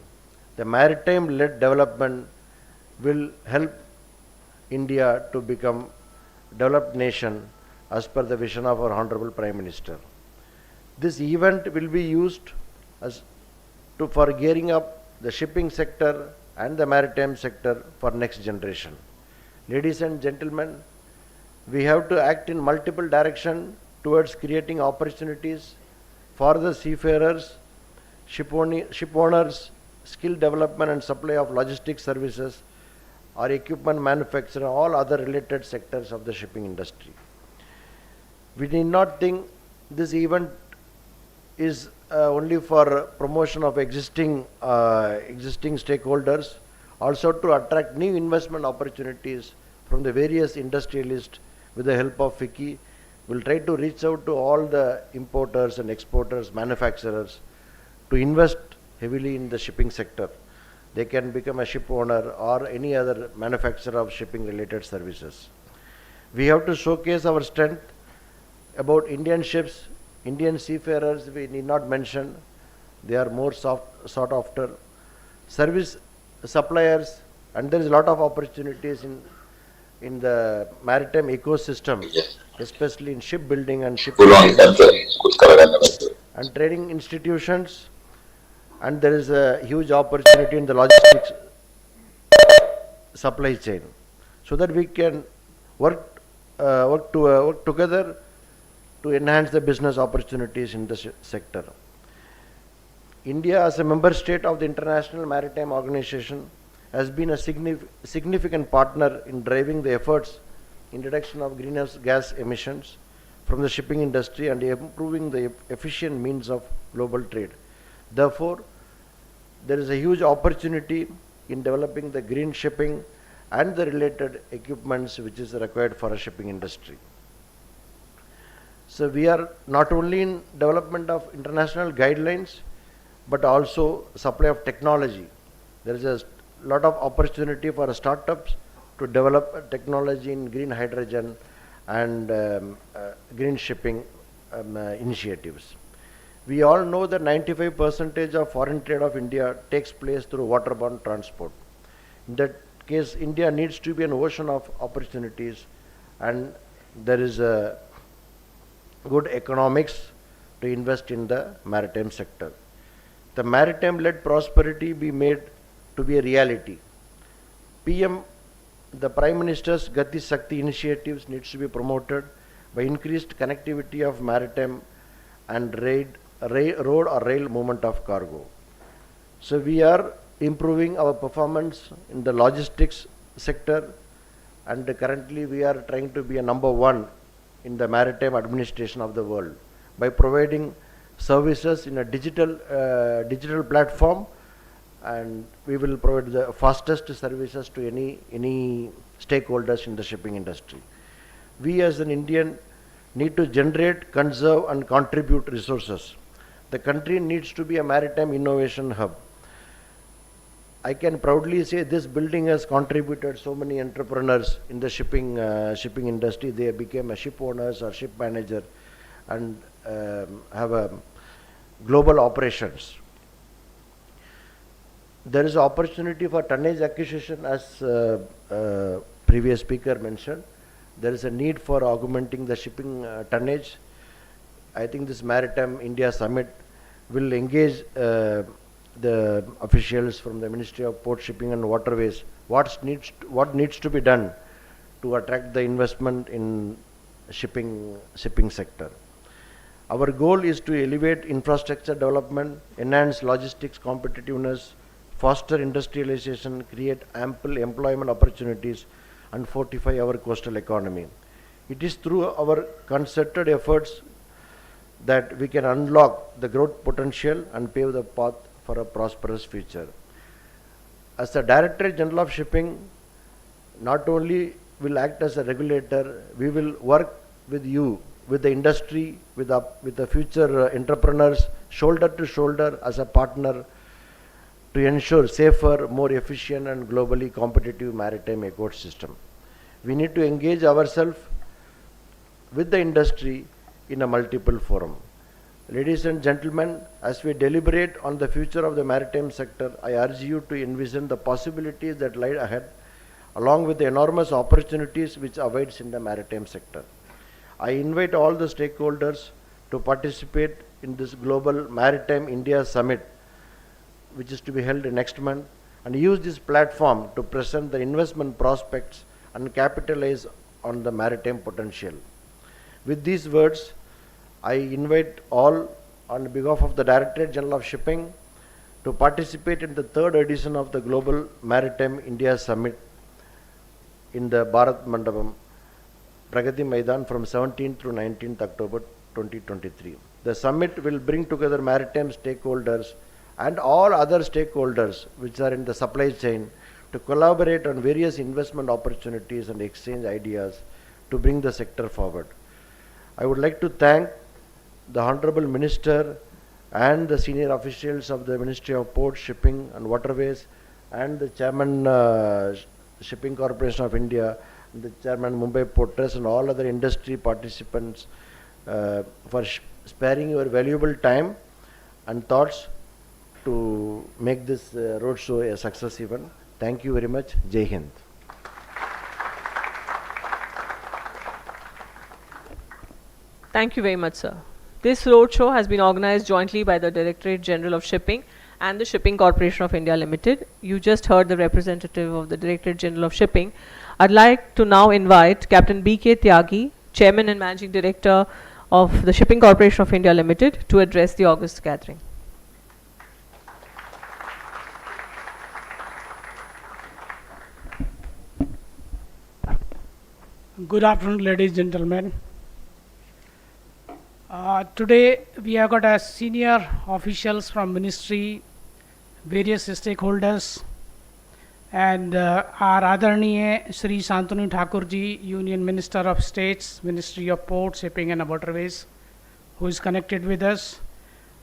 The maritime-led development will help India to become a developed nation as per the vision of our Honorable Prime Minister. This event will be used for gearing up the shipping sector and the maritime sector for next generation. Ladies and gentlemen, we have to act in multiple directions towards creating opportunities for the seafarers, ship owners, skill development and supply of logistics services, or equipment manufacture, all other related sectors of the shipping industry. We need not think this event is only for promotion of existing stakeholders, also to attract new investment opportunities from the various industrialists. With the help of FICCI, we'll try to reach out to all the importers and exporters, manufacturers, to invest heavily in the shipping sector. They can become a ship owner or any other manufacturer of shipping related services. We have to showcase our strength about Indian ships. Indian seafarers, we need not mention, they are more sought after. Service suppliers, and there is a lot of opportunities in the maritime ecosystem, especially in shipbuilding and shipping and trading institutions, and there is a huge opportunity in the logistics supply chain, so that we can work together to enhance the business opportunities in the sector. India, as a member state of the International Maritime Organization, has been a significant partner in driving the efforts in reduction of greenhouse gas emissions from the shipping industry and improving the efficient means of global trade. Therefore, there is a huge opportunity in developing the green shipping and the related equipments which is required for a shipping industry. So we are not only in development of international guidelines, but also supply of technology. There is a lot of opportunity for startups to develop technology in green hydrogen and green shipping initiatives. We all know that 95% of foreign trade of India takes place through waterborne transport. In that case, India needs to be an ocean of opportunities, and there is a good economics to invest in the maritime sector. The maritime-led prosperity be made to be a reality. The Prime Minister's Gati Shakti initiatives needs to be promoted by increased connectivity of maritime and road or rail movement of cargo. So we are improving our performance in the logistics sector, and currently we are trying to be a number one in the maritime administration of the world by providing services in a digital platform, and we will provide the fastest services to any stakeholders in the shipping industry. We as an Indian need to generate, conserve and contribute resources. The country needs to be a maritime innovation hub. I can proudly say this building has contributed so many entrepreneurs in the shipping industry. They became a ship owners or ship manager and have a global operations. There is opportunity for tonnage acquisition, as previous speaker mentioned. There is a need for augmenting the shipping tonnage. I think this Maritime India Summit will engage the officials from the Ministry of Port, Shipping and Waterways what needs to be done to attract the investment in shipping sector. Our goal is to elevate infrastructure development, enhance logistics competitiveness, foster industrialization, create ample employment opportunities, and fortify our coastal economy. It is through our concerted efforts that we can unlock the growth potential and pave the path for a prosperous future. As the Director General of Shipping, not only will act as a regulator, we will work with you, with the industry, with the future entrepreneurs, shoulder to shoulder as a partner to ensure safer, more efficient and globally competitive maritime ecosystem. We need to engage ourselves with the industry in a multiple forum. Ladies and gentlemen, as we deliberate on the future of the maritime sector, I urge you to envision the possibilities that lie ahead, along with the enormous opportunities which awaits in the maritime sector. I invite all the stakeholders to participate in this Global Maritime India Summit, which is to be held next month, and use this platform to present the investment prospects and capitalize on the maritime potential. With these words, I invite all on behalf of the Directorate General of Shipping to participate in the third edition of the Global Maritime India Summit in the Bharat Mandapam, Pragati Maidan from 17th through 19th October 2023. The summit will bring together maritime stakeholders and all other stakeholders which are in the supply chain to collaborate on various investment opportunities and exchange ideas to bring the sector forward. I would like to thank the Honorable Minister and the senior officials of the Ministry of Port, Shipping and Waterways and the Chairman Shipping Corporation of India, the Chairman Mumbai Port Trust and all other industry participants for sparing your valuable time and thoughts to make this roadshow a success event. Thank you very much. Jai Hind. Thank you very much, sir. This roadshow has been organized jointly by the Directorate General of Shipping and the Shipping Corporation of India Limited. You just heard the representative of the Directorate General of Shipping. I'd like to now invite Captain B.K. Tyagi, Chairman and Managing Director of the Shipping Corporation of India Limited, to address the August gathering. Good afternoon, ladies and gentlemen. Today we have got a senior officials from ministry, various stakeholders, and our Adarniya Shri Shantanu Thakurji, Union Minister of States, Ministry of Ports, Shipping and Waterways, who is connected with us.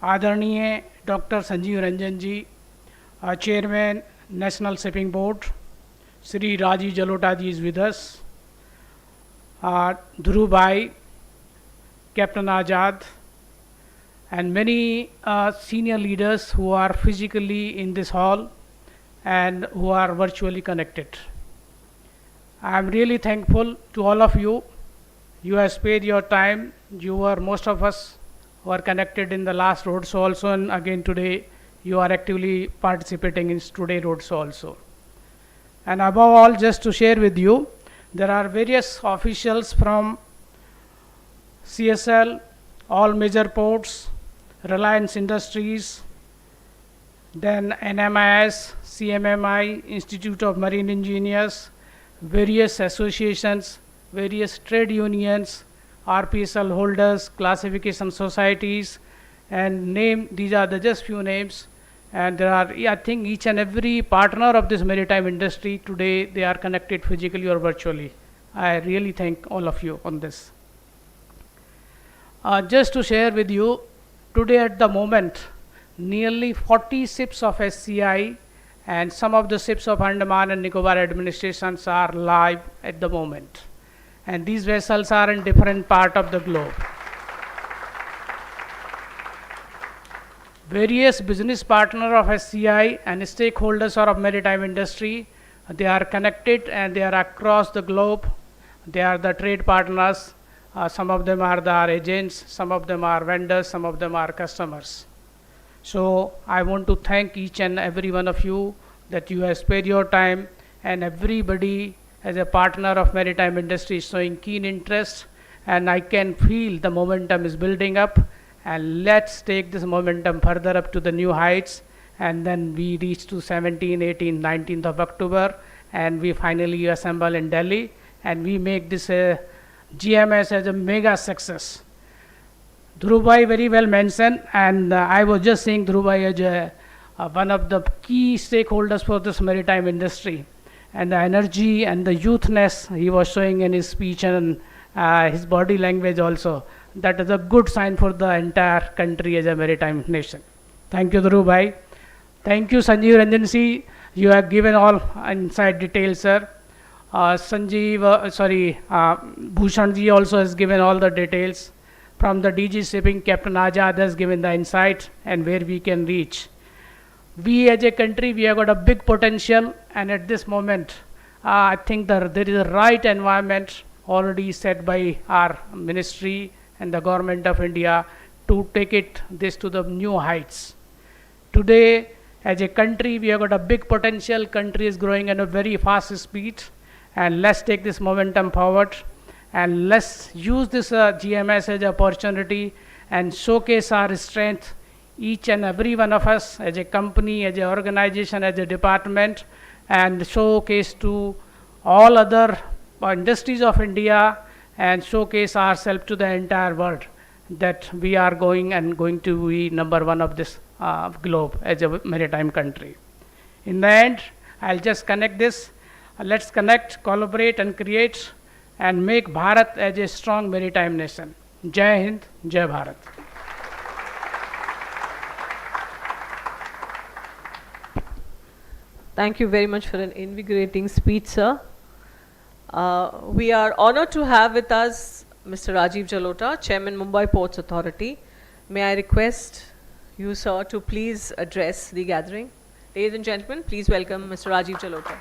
Adarniya Dr. Sanjeev Ranjanji, Chairman, National Shipping Board. Shri Raji Jalotaji is with us. Dhruv Bhai, Captain Azad, and many senior leaders who are physically in this hall and who are virtually connected. I am really thankful to all of you. You have spared your time. You were, most of us who are connected in the last roadshow also, and again today you are actively participating in today's roadshow also. And above all, just to share with you, there are various officials from CSL, all major ports, Reliance Industries, then NMIS, CMMI, Institute of Marine Engineers, various associations, various trade unions, RPSL holders, classification societies, and these are the just few names. And there are, I think, each and every partner of this maritime industry today, they are connected physically or virtually. I really thank all of you on this. Just to share with you, today at the moment, nearly 40 ships of SCI and some of the ships of Andaman and Nicobar administrations are live at the moment. And these vessels are in different parts of the globe. Various business partners of SCI and stakeholders of maritime industry, they are connected and they are across the globe. They are the trade partners. Some of them are our agents, some of them are vendors, some of them are customers. So I want to thank each and every one of you that you have spared your time, and everybody as a partner of maritime industry is showing keen interest, and I can feel the momentum is building up, and let's take this momentum further up to the new heights, and then we reach to 17, 18, 19th of October, and we finally assemble in Delhi, and we make this GMS as a mega success. Dhruv very well mentioned, and I was just saying Dhruv as one of the key stakeholders for this maritime industry, and the energy and the youthness he was showing in his speech and his body language also. That is a good sign for the entire country as a maritime nation. Thank you, Dhruv. Thank you, Sanjeev Ranjan Ji. You have given all inside details, sir. Bhushan Ji also has given all the details. From the DG Shipping, Captain Azad has given the insight and where we can reach. We as a country, we have got a big potential, and at this moment, I think there is a right environment already set by our ministry and the government of India to take this to the new heights. Today, as a country, we have got a big potential. Country is growing at a very fast speed, and let's take this momentum forward. And let's use this GMS as an opportunity and showcase our strength, each and every one of us as a company, as an organization, as a department, and showcase to all other industries of India, and showcase ourselves to the entire world that we are going to be number one of this globe as a maritime country. In the end, I'll just connect this. Let's connect, collaborate, and create, and make Bharat as a strong maritime nation. Jai Hind, Jai Bharat. Thank you very much for an invigorating speech, sir. We are honored to have with us Mr. Rajiv Jalota, Chairman, Mumbai Ports Authority. May I request you, sir, to please address the gathering. Ladies and gentlemen, please welcome Mr. Rajiv Jalota.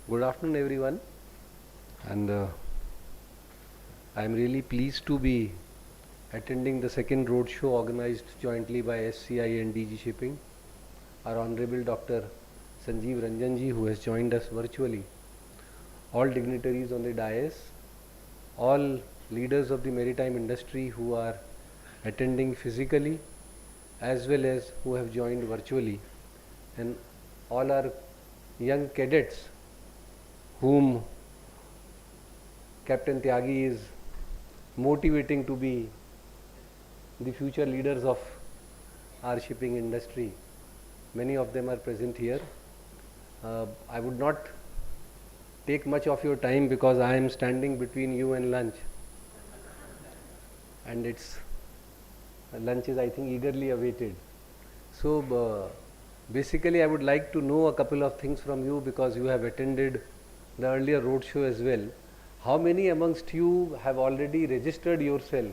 Good afternoon, everyone, and I am really pleased to be attending the second roadshow organized jointly by SCI and DG Shipping. Our Honorable Dr. Sanjeev Ranjan Ji, who has joined us virtually, all dignitaries on the dais, all leaders of the maritime industry who are attending physically as well as who have joined virtually, and all our young cadets whom Captain Tyagi is motivating to be the future leaders of our shipping industry. Many of them are present here. I would not take much of your time because I am standing between you and lunch, and lunch is, I think, eagerly awaited. So basically I would like to know a couple of things from you, because you have attended the earlier roadshow as well. How many amongst you have already registered yourself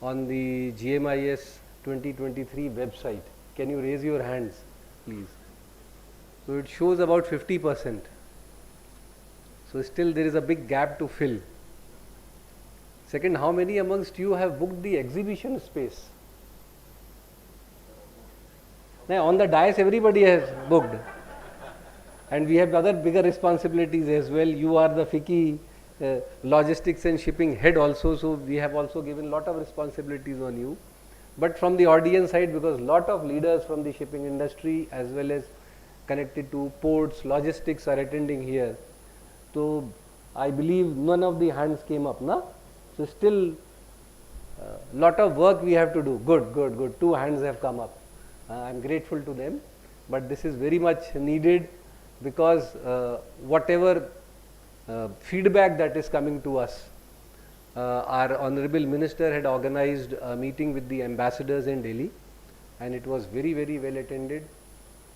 on the GMIS 2023 website? Can you raise your hands, please? So it shows about 50%. So still there is a big gap to fill. Second, how many amongst you have booked the exhibition space? Now on the dais everybody has booked. And we have other bigger responsibilities as well. You are the FICCI logistics and shipping head also, so we have also given lot of responsibilities on you. But from the audience side, because lot of leaders from the shipping industry as well as connected to ports, logistics are attending here. So I believe none of the hands came up, na? So still lot of work we have to do. Good. 2 hands have come up. I am grateful to them, but this is very much needed, because whatever feedback that is coming to us, our Honorable Minister had organized a meeting with the ambassadors in Delhi, and it was very well attended.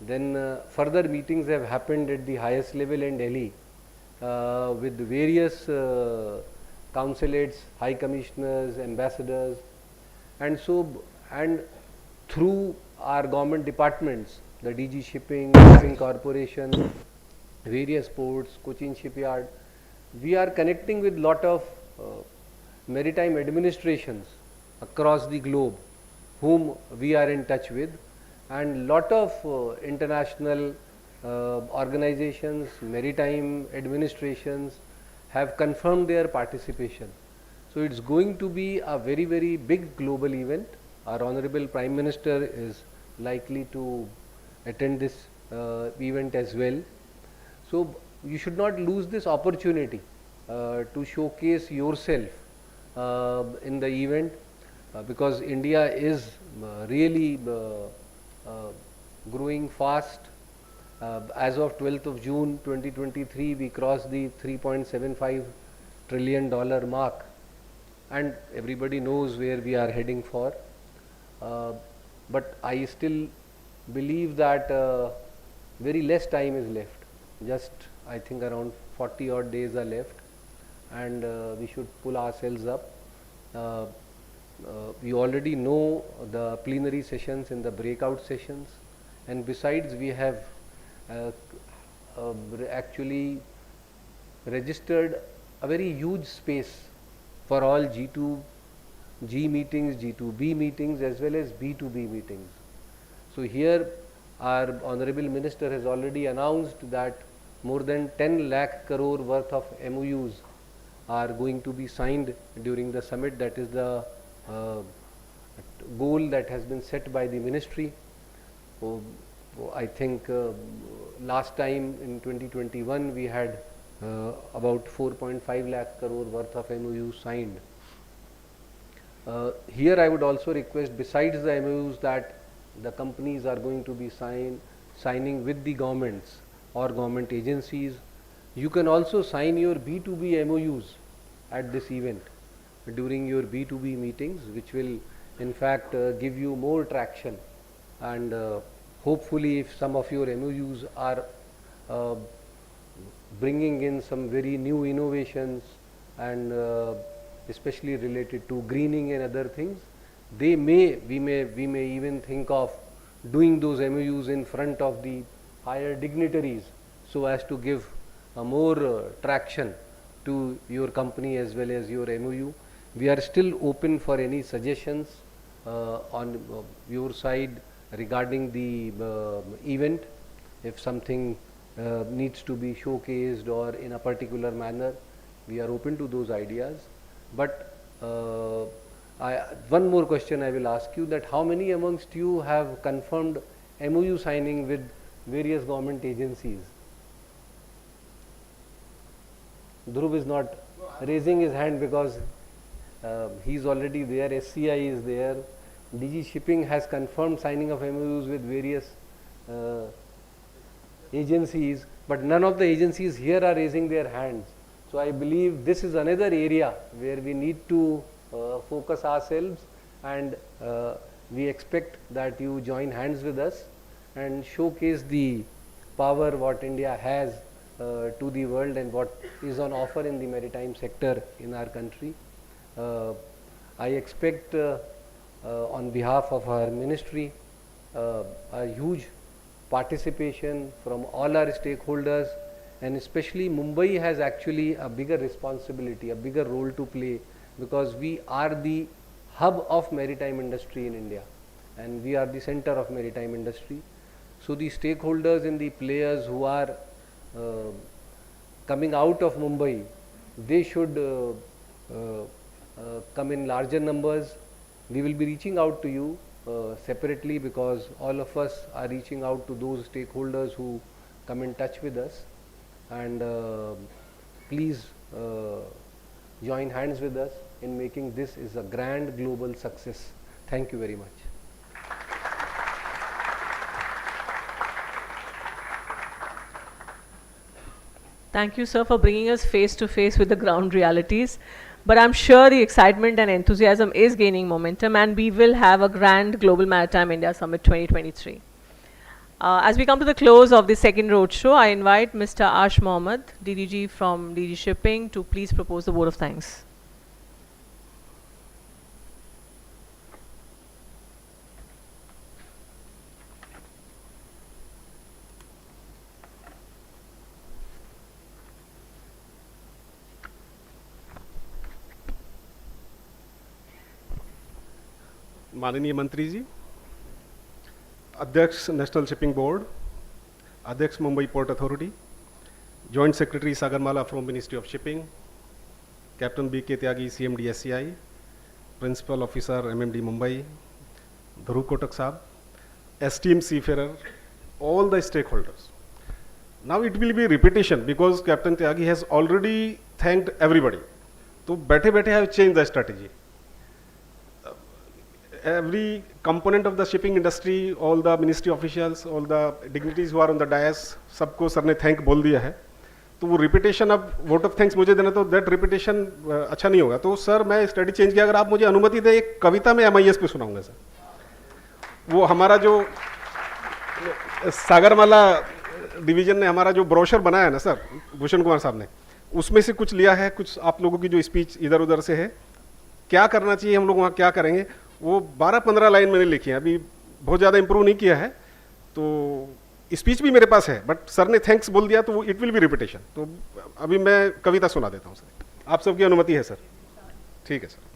Then further meetings have happened at the highest level in Delhi with various consulates, high commissioners, ambassadors, and through our government departments, the DG Shipping, Shipping Corporation, various ports, Cochin Shipyard, we are connecting with lot of maritime administrations across the globe whom we are in touch with, and lot of international organizations, maritime administrations have confirmed their participation. So it's going to be a very, very big global event. Our Honorable Prime Minister is likely to attend this event as well. So you should not lose this opportunity to showcase yourself in the event, because India is really growing fast. As of 12th of June 2023, we crossed the $3.75 trillion mark, and everybody knows where we are heading for. But I still believe that very less time is left. Just I think around 40 odd days are left, and we should pull ourselves up. We already know the plenary sessions and the breakout sessions, and besides we have actually registered a very huge space for all G2G meetings, G2B meetings as well as B2B meetings. So here our Honorable Minister has already announced that more than 10 lakh crore worth of MOUs are going to be signed during the summit. That is the goal that has been set by the ministry. I think last time in 2021 we had about 4.5 lakh crore worth of MOUs signed. Here I would also request, besides the MOUs that the companies are going to be signing with the governments or government agencies, you can also sign your B2B MOUs at this event during your B2B meetings, which will in fact give you more traction, and hopefully if some of your MOUs are bringing in some very new innovations and especially related to greening and other things, we may even think of doing those MOUs in front of the higher dignitaries, so as to give a more traction to your company as well as your MOU. We are still open for any suggestions on your side regarding the event. If something needs to be showcased or in a particular manner, we are open to those ideas. But one more question I will ask you, that how many amongst you have confirmed MOU signing with various government agencies? Dhruv is not raising his hand because he is already there, SCI is there, DG Shipping has confirmed signing of MOUs with various agencies, but none of the agencies here are raising their hands. So I believe this is another area where we need to focus ourselves, and we expect that you join hands with us and showcase the power what India has to the world and what is on offer in the maritime sector in our country. I expect on behalf of our ministry a huge participation from all our stakeholders, and especially Mumbai has actually a bigger responsibility, a bigger role to play, because we are the hub of maritime industry in India and we are the center of maritime industry. So the stakeholders and the players who are coming out of Mumbai, they should come in larger numbers. We will be reaching out to you separately, because all of us are reaching out to those stakeholders who come in touch with us, and please join hands with us in making this is a grand global success. Thank you very much. Thank you, sir, for bringing us face to face with the ground realities. But I'm sure the excitement and enthusiasm is gaining momentum, and we will have a grand Global Maritime India Summit 2023. As we come to the close of the second roadshow, I invite Mr. Ash Mohammed, DDG from DG Shipping, to please propose the vote of thanks. माननीय मंत्री जी, अध्यक्ष national shipping board, अध्यक्ष Mumbai port authority, joint secretary Sagarmala from ministry of shipping, captain B K Tyagi CMD SCI, principal officer MMD Mumbai, Dhruv Kotak साहब, esteemed seafarer, all the stakeholders. Now it will be repetition because Captain Tyagi has already thanked everybody. So बैठे बैठे have changed the strategy. Every component of the shipping industry, all the ministry officials, all the dignitaries who are on the dais, सबको sir ने thank बोल दिया है. तो वो repetition अब vote of thanks मुझे देना, तो that repetition अच्छा नहीं होगा. तो सर मैं strategy change किया, अगर आप मुझे अनुमति दें एक कविता में MIS पे सुनाऊंगा सर. वो हमारा जो सागरमाला डिवीजन ने हमारा जो ब्रोशर बनाया है ना सर, भूषण कुमार साहब ने, उसमें से कुछ लिया है, कुछ आप लोगों की जो स्पीच इधर उधर से है, क्या करना चाहिए हम लोग वहाँ क्या करेंगे, वो 12-15 लाइन मैंने लिखी है. अभी बहुत ज़्यादा इंप्रूव नहीं किया है, तो स्पीच भी मेरे पास है, बट सर ने थैंक्स बोल दिया तो वो इट विल बी रिपीटेशन. तो अभी मैं कविता सुना देता हूँ सर, आप सबकी अनुमति है सर? ठीक है सर.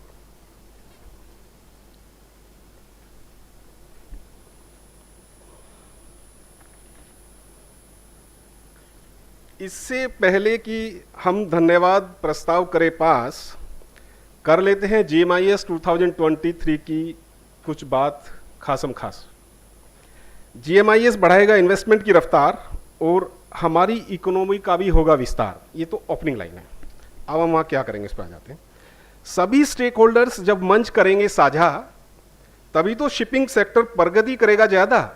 इससे पहले कि हम धन्यवाद प्रस्ताव करें पास, कर लेते हैं GMIS 2023 की कुछ बात खासम खास. GMIS बढ़ाएगा इन्वेस्टमेंट की रफ्तार और हमारी इकोनॉमी का भी होगा विस्तार. ये तो ओपनिंग लाइन है. अब हम वहाँ क्या करेंगे इस पर आ जाते हैं. सभी स्टेक होल्डर्स जब मंच करेंगे साझा, तभी तो शिपिंग सेक्टर प्रगति करेगा ज़्यादा.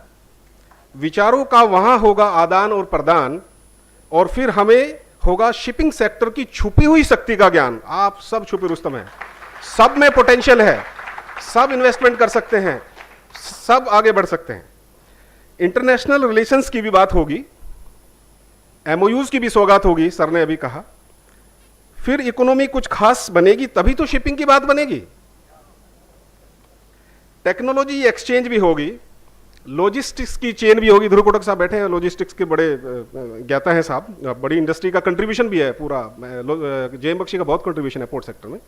विचारों का वहाँ होगा आदान और प्रदान, और फिर हमें होगा शिपिंग सेक्टर की छुपी हुई शक्ति का ज्ञान. आप सब छुपे रुस्तम हैं, सब में पोटेंशियल है, सब इन्वेस्टमेंट कर सकते हैं, सब आगे बढ़ सकते हैं. इंटरनेशनल रिलेशंस की भी बात होगी, MOUs की भी सौगात होगी, सर ने अभी कहा. फिर इकोनॉमी कुछ खास बनेगी, तभी तो शिपिंग की बात बनेगी. टेक्नोलॉजी एक्सचेंज भी होगी, लॉजिस्टिक्स की चेन भी होगी. ध्रुव कोटक साहब बैठे हैं, लॉजिस्टिक्स के बड़े ज्ञाता हैं साहब, बड़ी इंडस्ट्री का कंट्रीब्यूशन भी है पूरा. JM बख्शी का बहुत कंट्रीब्यूशन है पोर्ट सेक्टर में.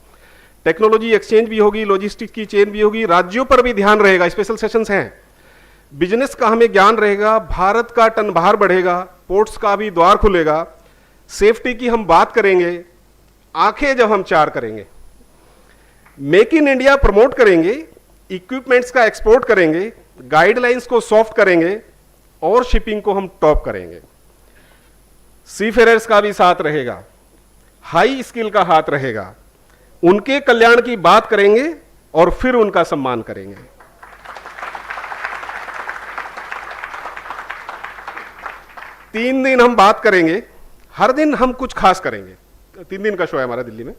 टेक्नोलॉजी एक्सचेंज भी होगी, लॉजिस्टिक्स की चेन भी होगी. राज्यों पर भी ध्यान रहेगा, स्पेशल सेशंस हैं. बिजनेस का हमें ज्ञान रहेगा, भारत का टन बाहर बढ़ेगा, पोर्ट्स का भी द्वार खुलेगा. सेफ्टी की हम बात करेंगे, आंखें जब हम चार करेंगे. मेक इन इंडिया प्रमोट करेंगे, इक्विपमेंट्स का एक्सपोर्ट करेंगे, गाइडलाइंस को सॉफ्ट करेंगे और शिपिंग को हम टॉप करेंगे. सीफेयरर्स का भी साथ रहेगा, हाई स्किल का हाथ रहेगा. उनके कल्याण की बात करेंगे और फिर उनका सम्मान करेंगे. तीन दिन हम बात करेंगे, हर दिन हम कुछ खास करेंगे. 3 दिन का शो है हमारा दिल्ली में.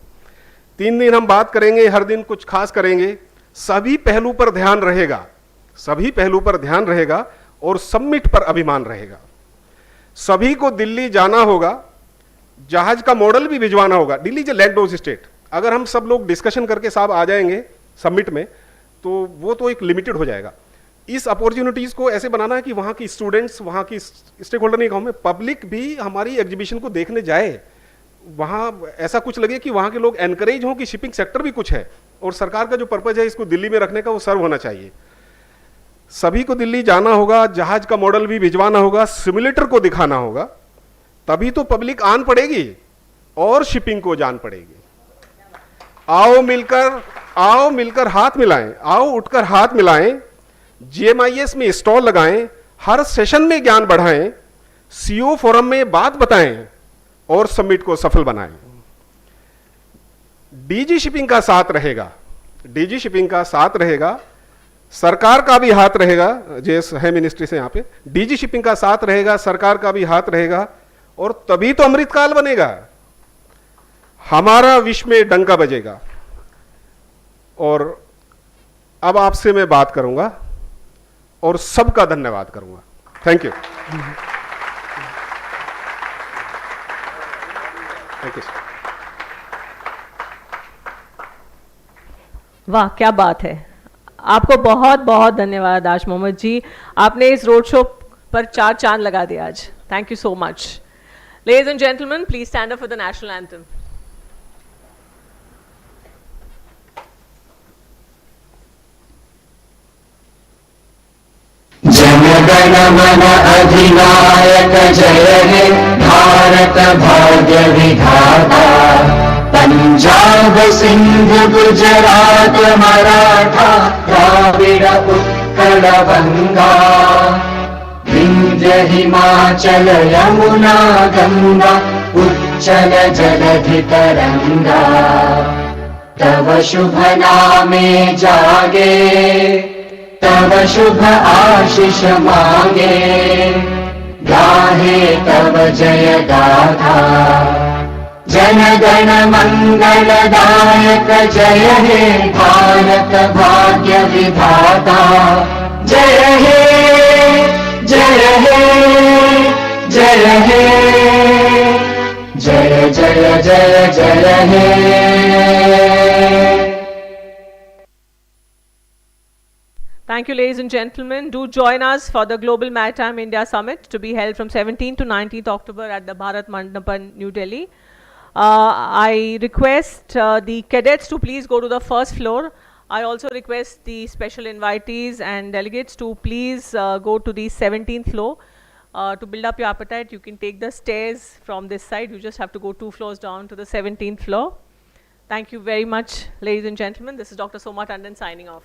3 दिन हम बात करेंगे, हर दिन कुछ खास करेंगे. सभी पहलू पर ध्यान रहेगा, सभी पहलू पर ध्यान रहेगा और समिट पर अभिमान रहेगा. सभी को दिल्ली जाना होगा, जहाज का मॉडल भी भिजवाना होगा. Delhi is land dose state. अगर हम सब लोग डिस्कशन करके साहब आ जाएंगे समिट में, तो वो तो एक लिमिटेड हो जाएगा. इस अपॉर्चुनिटीज को ऐसे बनाना है कि वहां की स्टूडेंट्स, वहां की स्टेक होल्डर नहीं कहूं, पब्लिक भी हमारी एग्जीबिशन को देखने जाए. वहां ऐसा कुछ लगे कि वहां के लोग एनकरेज हों कि शिपिंग सेक्टर भी कुछ है, और सरकार का जो पर्पज है इसको दिल्ली में रखने का, वो सर्व होना चाहिए. सभी को दिल्ली जाना होगा, जहाज का मॉडल भी भिजवाना होगा, सिमुलेटर को दिखाना होगा. तभी तो पब्लिक आन पड़ेगी और शिपिंग को जान पड़ेगी. आओ मिलकर हाथ मिलाएं, आओ उठकर हाथ मिलाएं. GMIS में स्टॉल लगाएं, हर सेशन में ज्ञान बढ़ाएं, CO फोरम में बात बताएं और समिट को सफल बनाएं. DG शिपिंग का साथ रहेगा, DG शिपिंग का साथ रहेगा. सरकार का भी हाथ रहेगा, जेस है मिनिस्ट्री से यहाँ पे. DG शिपिंग का साथ रहेगा, सरकार का भी हाथ रहेगा, और तभी तो अमृतकाल बनेगा. हमारा विश्व में डंका बजेगा. और अब आपसे मैं बात करूंगा और सबका धन्यवाद करूंगा. Thank you. Thank you. वाह, क्या बात है. आपको बहुत बहुत धन्यवाद आश मोहम्मद जी, आपने इस रोड शो पर 4 चांद लगा दिया आज. Thank you so much. Ladies and gentleman, please stand up for the national anthem. गण मन अधिनायक जय हे भारत भाग्य विधाता पंजाब सिंध गुजरात मराठा द्राविड़ उत्कल बंगा विंध्य हिमाचल यमुना गंगा उच्चल जलधि तरंगा तव शुभ नामे जागे तव शुभ आशीष मांगे गाहे तव जय गाथा जन गण मंगलदायक जय हे भारत भाग्य विधाता जय हे जय हे जय हे जय जय जय जय हे Thank you, ladies and gentlemen. Do join us for the Global Maritime India Summit to be held from 17th to 19th October at the Bharat Mandapan, New Delhi. I request the cadets to please go to the first floor. I also request the special invitees and delegates to please go to the 17th floor. To build up your appetite, you can take the stairs from this side. You just have to go 2 floors down to the 17th floor. Thank you very much, ladies and gentlemen. This is Dr. Soma Tandon signing off.